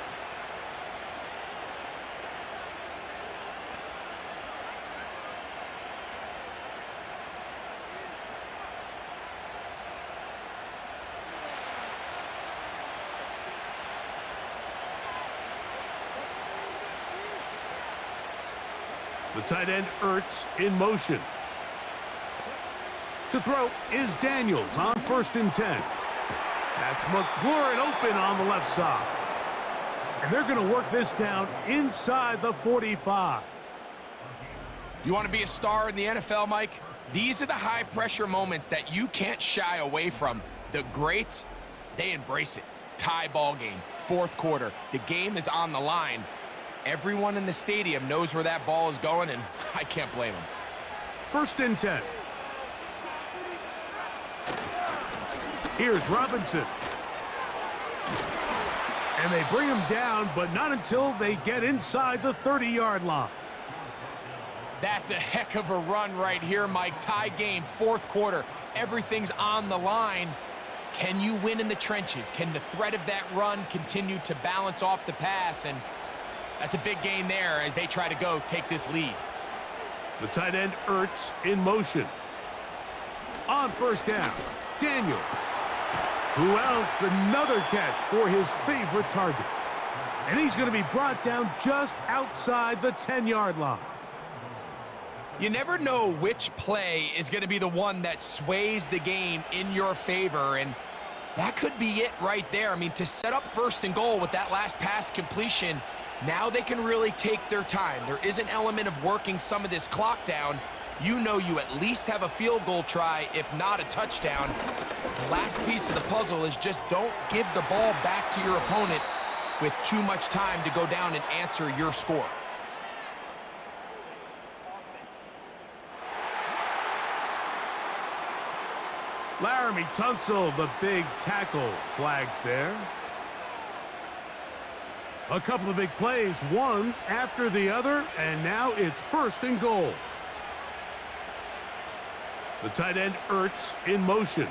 The tight end, Ertz, in motion. To throw is Daniels on 1st and 10. That's McLaurin open on the left side. And they're going to work this down inside the 45. You want to be a star in the NFL, Mike? These are the high-pressure moments that you can't shy away from. The greats, they embrace it. Tie ball game, fourth quarter. The game is on the line. Everyone in the stadium knows where that ball is going, and I can't blame them. 1st and 10. Here's Robinson. And they bring him down, but not until they get inside the 30-yard line. That's a heck of a run right here, Mike. Tie game, fourth quarter. Everything's on the line. Can you win in the trenches? Can the threat of that run continue to balance off the pass? And that's a big gain there as they try to take this lead. The tight end Ertz in motion. On first down, Daniels. Who else? Another catch for his favorite target. And he's going to be brought down just outside the 10-yard line. You never know which play is going to be the one that sways the game in your favor, and that could be it right there. I mean, to set up first and goal with that last pass completion, now they can really take their time. There is an element of working some of this clock down. You know you at least have a field goal try, if not a touchdown. The last piece of the puzzle is just don't give the ball back to your opponent with too much time to go down and answer your score. Laramie Tunsil, the big tackle, flagged there. A couple of big plays, one after the other, and now it's first and goal. The tight end Ertz in motion.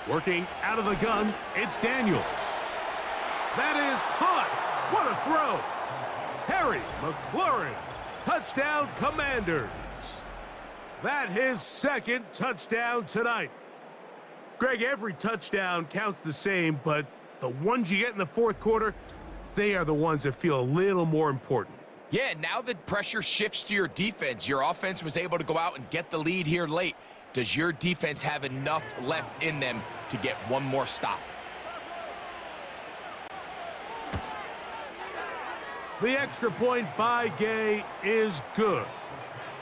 Working out of the gun, it's Daniels. That is caught. What a throw. Terry McLaurin, touchdown Commanders. That his second touchdown tonight. Greg, every touchdown counts the same, but the ones you get in the fourth quarter, they are the ones that feel a little more important. Yeah, now the pressure shifts to your defense. Your offense was able to go out and get the lead here late. Does your defense have enough left in them to get one more stop? The extra point by Gay is good.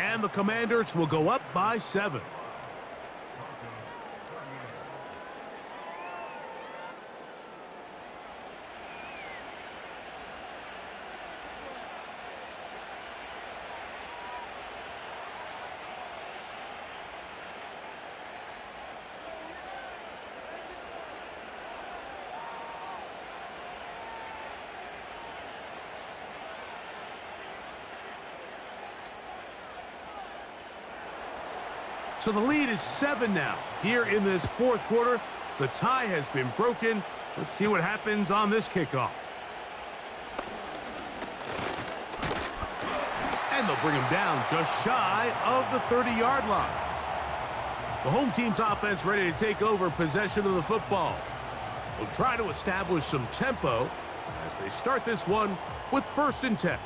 And the Commanders will go up by 7. So the lead is 7 now. Here in this fourth quarter, the tie has been broken. Let's see what happens on this kickoff. And they'll bring him down just shy of the 30-yard line. The home team's offense ready to take over possession of the football. They'll try to establish some tempo as they start this one with first and 10.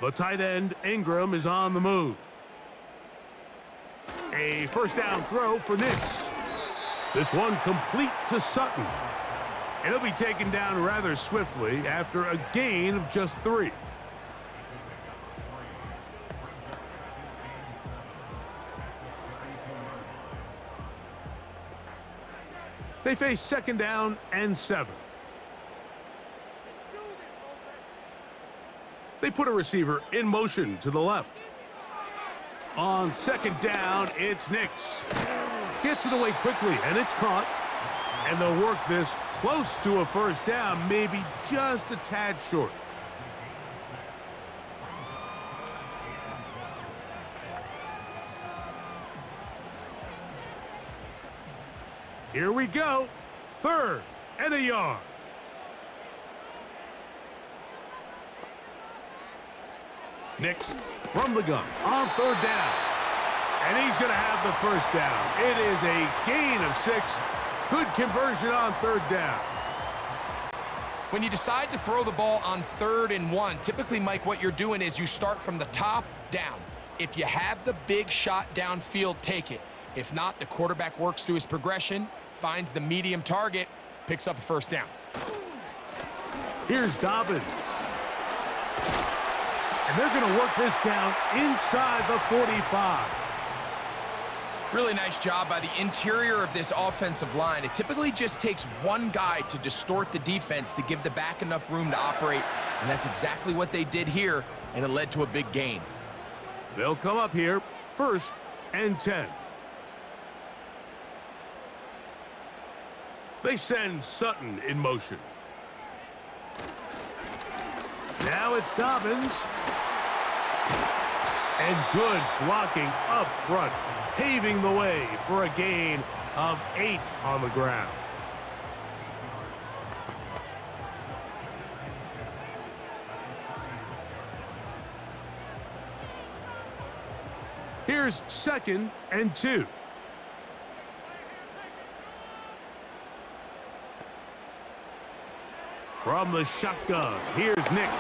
The tight end, Ingram, is on the move. A first down throw for Nix. This one complete to Sutton. And he'll be taken down rather swiftly after a gain of just 3. They face second down and 7. They put a receiver in motion to the left. On second down, it's Nix. Gets it away quickly, and it's caught. And they'll work this close to a first down, maybe just a tad short. Here we go. 3rd and a yard. Nix from the gun on 3rd down. And he's going to have the first down. It is a gain of 6. Good conversion on 3rd down. When you decide to throw the ball on 3rd and 1, typically, Mike, what you're doing is you start from the top down. If you have the big shot downfield, take it. If not, the quarterback works through his progression, finds the medium target, picks up a first down. Here's Dobbins. And they're going to work this down inside the 45. Really nice job by the interior of this offensive line. It typically just takes one guy to distort the defense to give the back enough room to operate, and that's exactly what they did here, and it led to a big gain. They'll come up here, 1st and 10. They send Sutton in motion. Now it's Dobbins. And good blocking up front, paving the way for a gain of 8 on the ground. Here's 2nd and 2. From the shotgun, here's Nix.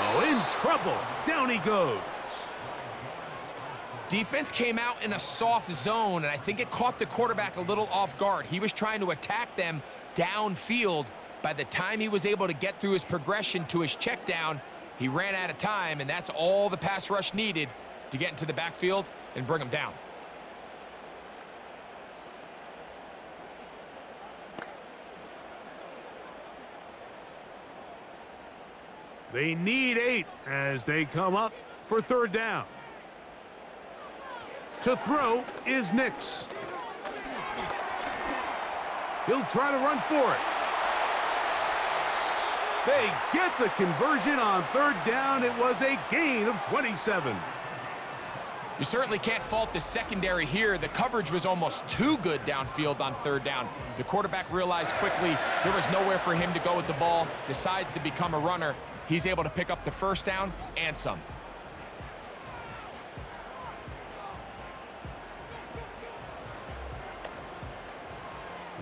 Oh, in trouble. Down he goes. Defense came out in a soft zone, and I think it caught the quarterback a little off guard. He was trying to attack them downfield. By the time he was able to get through his progression to his check down, he ran out of time, and that's all the pass rush needed to get into the backfield and bring him down. They need 8 as they come up for 3rd down. To throw is Nix. He'll try to run for it. They get the conversion on 3rd down. It was a gain of 27. You certainly can't fault the secondary here. The coverage was almost too good downfield on 3rd down. The quarterback realized quickly there was nowhere for him to go with the ball, decides to become a runner. He's able to pick up the 1st down and some.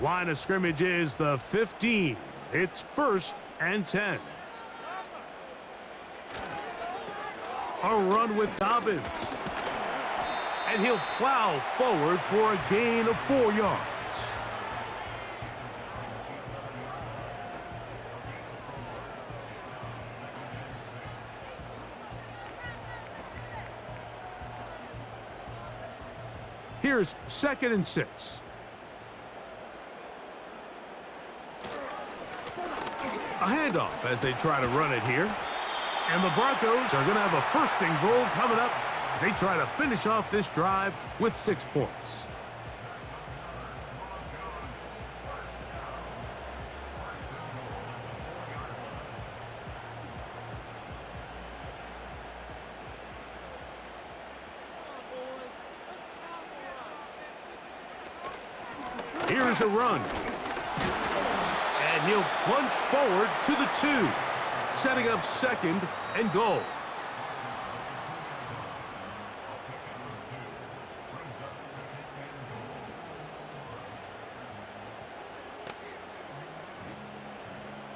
Line of scrimmage is the 15. It's 1st and 10. A run with Dobbins. And he'll plow forward for a gain of 4 yards. Here's 2nd and 6. A handoff as they try to run it here. And the Broncos are going to have a 1st and goal coming up as they try to finish off this drive with 6 points. Here's a run. And he'll plunge forward to the 2, setting up 2nd and goal.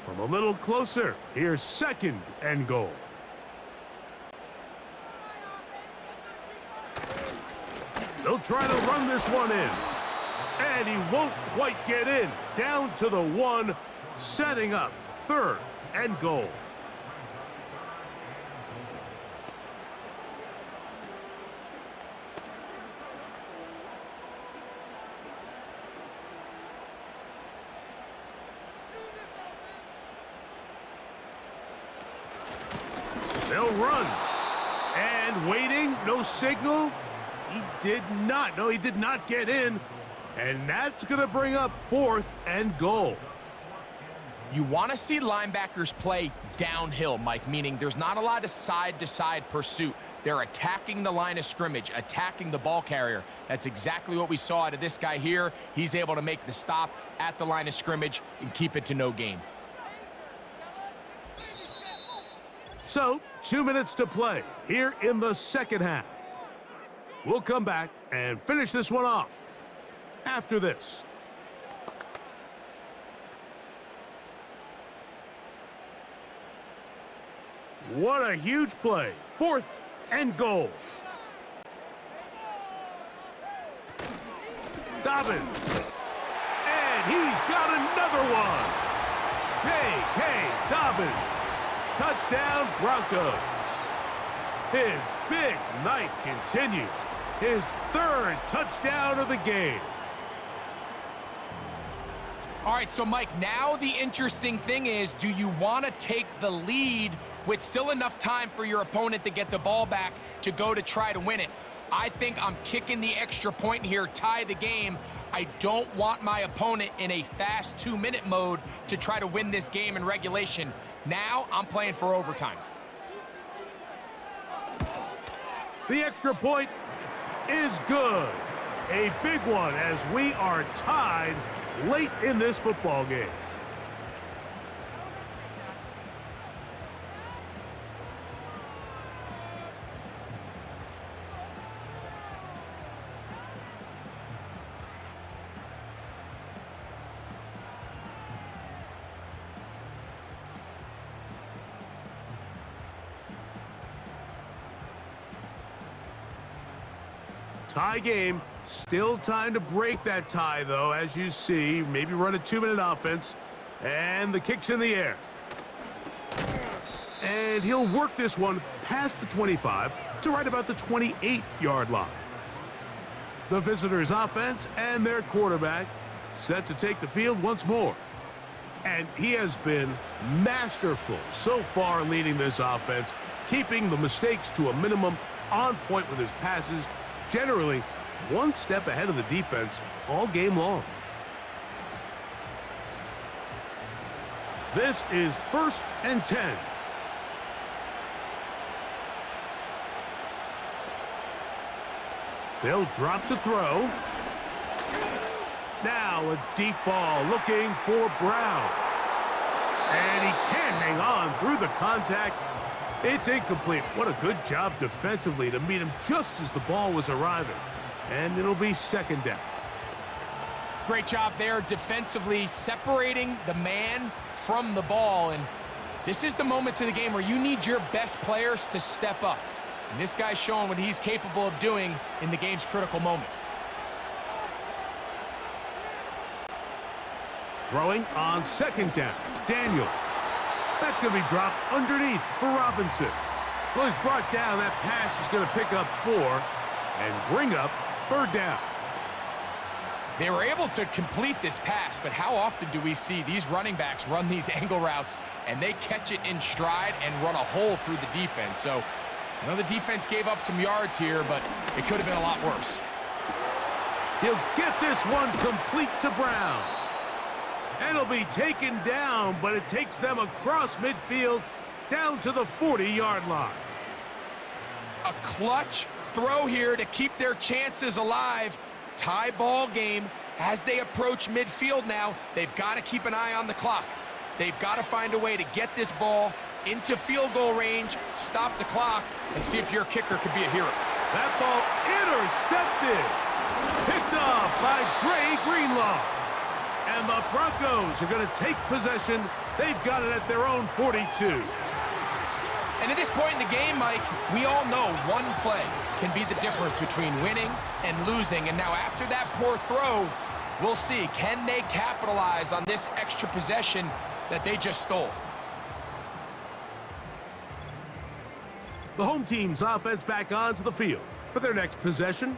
From a little closer, here's 2nd and goal. They'll try to run this one in. And he won't quite get in. Down to the 1, setting up 3rd and goal. They'll run. And waiting, no signal. He did not. No, he did not get in. And that's going to bring up 4th and goal. You want to see linebackers play downhill, Mike, meaning there's not a lot of side-to-side pursuit. They're attacking the line of scrimmage, attacking the ball carrier. That's exactly what we saw out of this guy here. He's able to make the stop at the line of scrimmage and keep it to no gain. So, 2 minutes to play here in the 2nd half. We'll come back and finish this one off after this. What a huge play. 4th and goal. Dobbins. And he's got another one. J.K. Dobbins Touchdown, Broncos. His big night continues. His third touchdown of the game. All right, so Mike, now the interesting thing is, do you want to take the lead with still enough time for your opponent to get the ball back to go to try to win it? I think I'm kicking the extra point here, tie the game. I don't want my opponent in a fast 2-minute mode to try to win this game in regulation. Now I'm playing for overtime. The extra point is good. A big one as we are tied late in this football game. Tie game. Still time to break that tie, though, as you see. Maybe run a 2-minute offense. And the kick's in the air. And he'll work this one past the 25 to right about the 28-yard line. The visitors' offense and their quarterback set to take the field once more. And he has been masterful so far leading this offense, keeping the mistakes to a minimum, on point with his passes, generally one step ahead of the defense all game long. This is 1st and 10. They'll drop to throw. Now a deep ball looking for Brown. And he can't hang on through the contact. It's incomplete. What a good job defensively to meet him just as the ball was arriving. And it'll be 2nd down. Great job there defensively, separating the man from the ball. And this is the moments of the game where you need your best players to step up. And this guy's showing what he's capable of doing in the game's critical moment. Throwing on 2nd down, Daniels. That's going to be dropped underneath for Robinson. Well, he's brought down. That pass is going to pick up 4 and bring up 3rd down. They were able to complete this pass, but how often do we see these running backs run these angle routes and they catch it in stride and run a hole through the defense? So I know the defense gave up some yards here, but it could have been a lot worse. He'll get this one complete to Brown. And it'll be taken down, but it takes them across midfield down to the 40-yard line. A clutch throw here to keep their chances alive. Tie ball game as they approach midfield now. They've got to keep an eye on the clock. They've got to find a way to get this ball into field goal range, stop the clock, and see if your kicker could be a hero. That ball intercepted. Picked off by Dre Greenlaw. And the Broncos are going to take possession. They've got it at their own 42. And at this point in the game, Mike, we all know one play can be the difference between winning and losing. And now after that poor throw, we'll see, can they capitalize on this extra possession that they just stole? The home team's offense back onto the field for their next possession.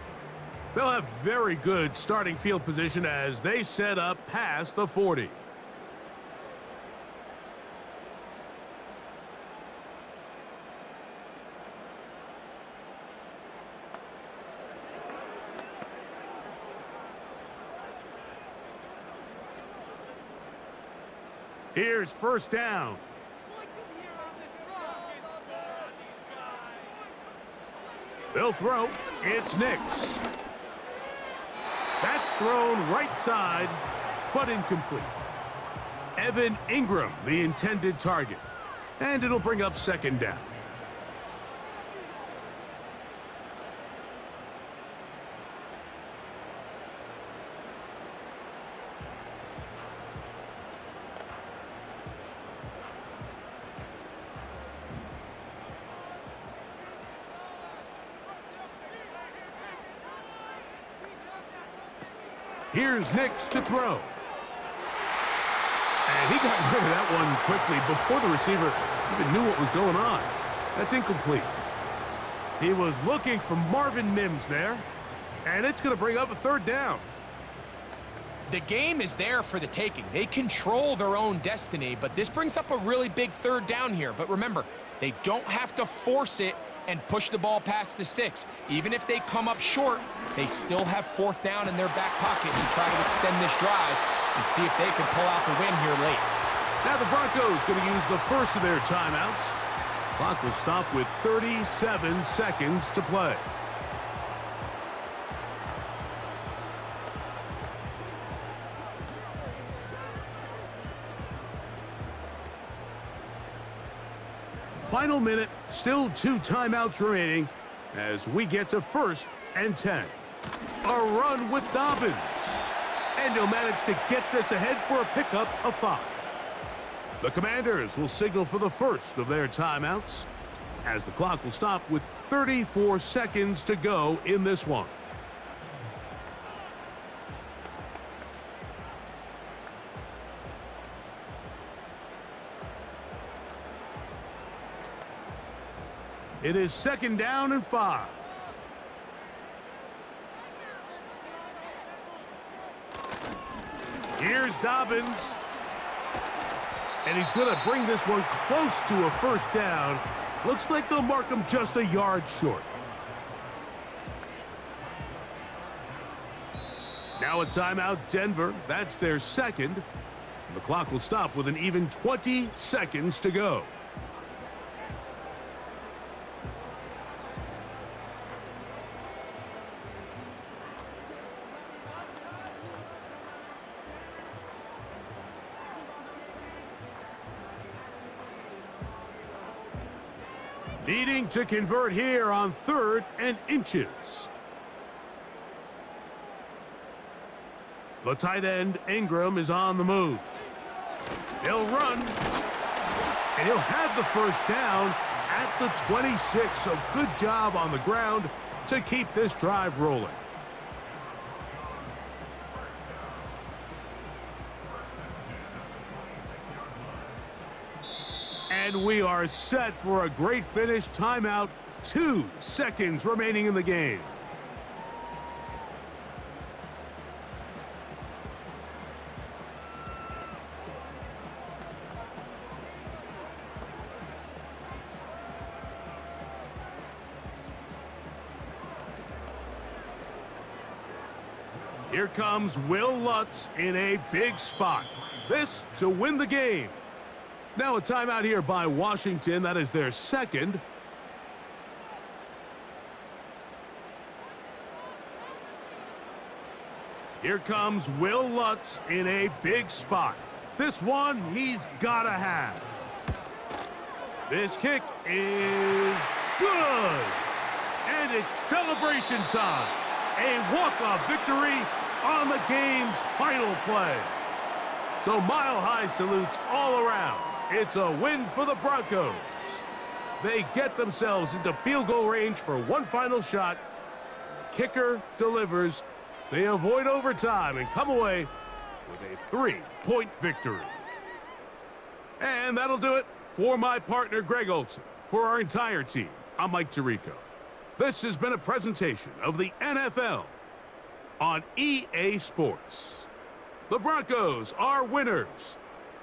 They'll have very good starting field position as they set up past the 40. Here's 1st down. They'll throw. It's Nix. That's thrown right side, but incomplete. Evan Ingram, the intended target. And it'll bring up 2nd down. Here's Nix to throw. And he got rid of that one quickly before the receiver Even knew what was going on. That's incomplete. He was looking for Marvin Mims there, and it's going to bring up a third down. The game is there for the taking. They control their own destiny, but this brings up a really big third down here. But remember, they don't have to force it and push the ball past the sticks. Even if they come up short, they still have fourth down in their back pocket to try to extend this drive and see if they can pull out the win here late. Now the Broncos going to use the first of their timeouts. Clock will stop with 37 seconds to play. Final minute, still 2 timeouts remaining as we get to 1st and 10. A run with Dobbins. And he'll manage to get this ahead for a pickup of 5. The Commanders will signal for the first of their timeouts as the clock will stop with 34 seconds to go in this one. It is 2nd down and 5. Here's Dobbins. And he's going to bring this one close to a first down. Looks like they'll mark him just a yard short. Now a timeout, Denver. That's their second. And the clock will stop with an even 20 seconds to go. Needing to convert here on 3rd and inches. The tight end, Ingram, is on the move. He'll run, and he'll have the first down at the 26. So good job on the ground to keep this drive rolling. And we are set for a great finish. Timeout, 2 seconds remaining in the game. Here comes Will Lutz in a big spot. This to win the game. Now a timeout here by Washington. That is their second. Here comes Will Lutz in a big spot. This one he's got to have. This kick is good. And it's celebration time. A walk-off victory on the game's final play. So mile-high salutes all around. It's a win for the Broncos. They get themselves into field goal range for one final shot. The kicker delivers. They avoid overtime and come away with a 3-point victory. And that'll do it for my partner, Greg Olson. For our entire team, I'm Mike Tirico. This has been a presentation of the NFL on EA Sports. The Broncos are winners,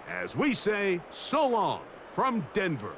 as we say so long from Denver.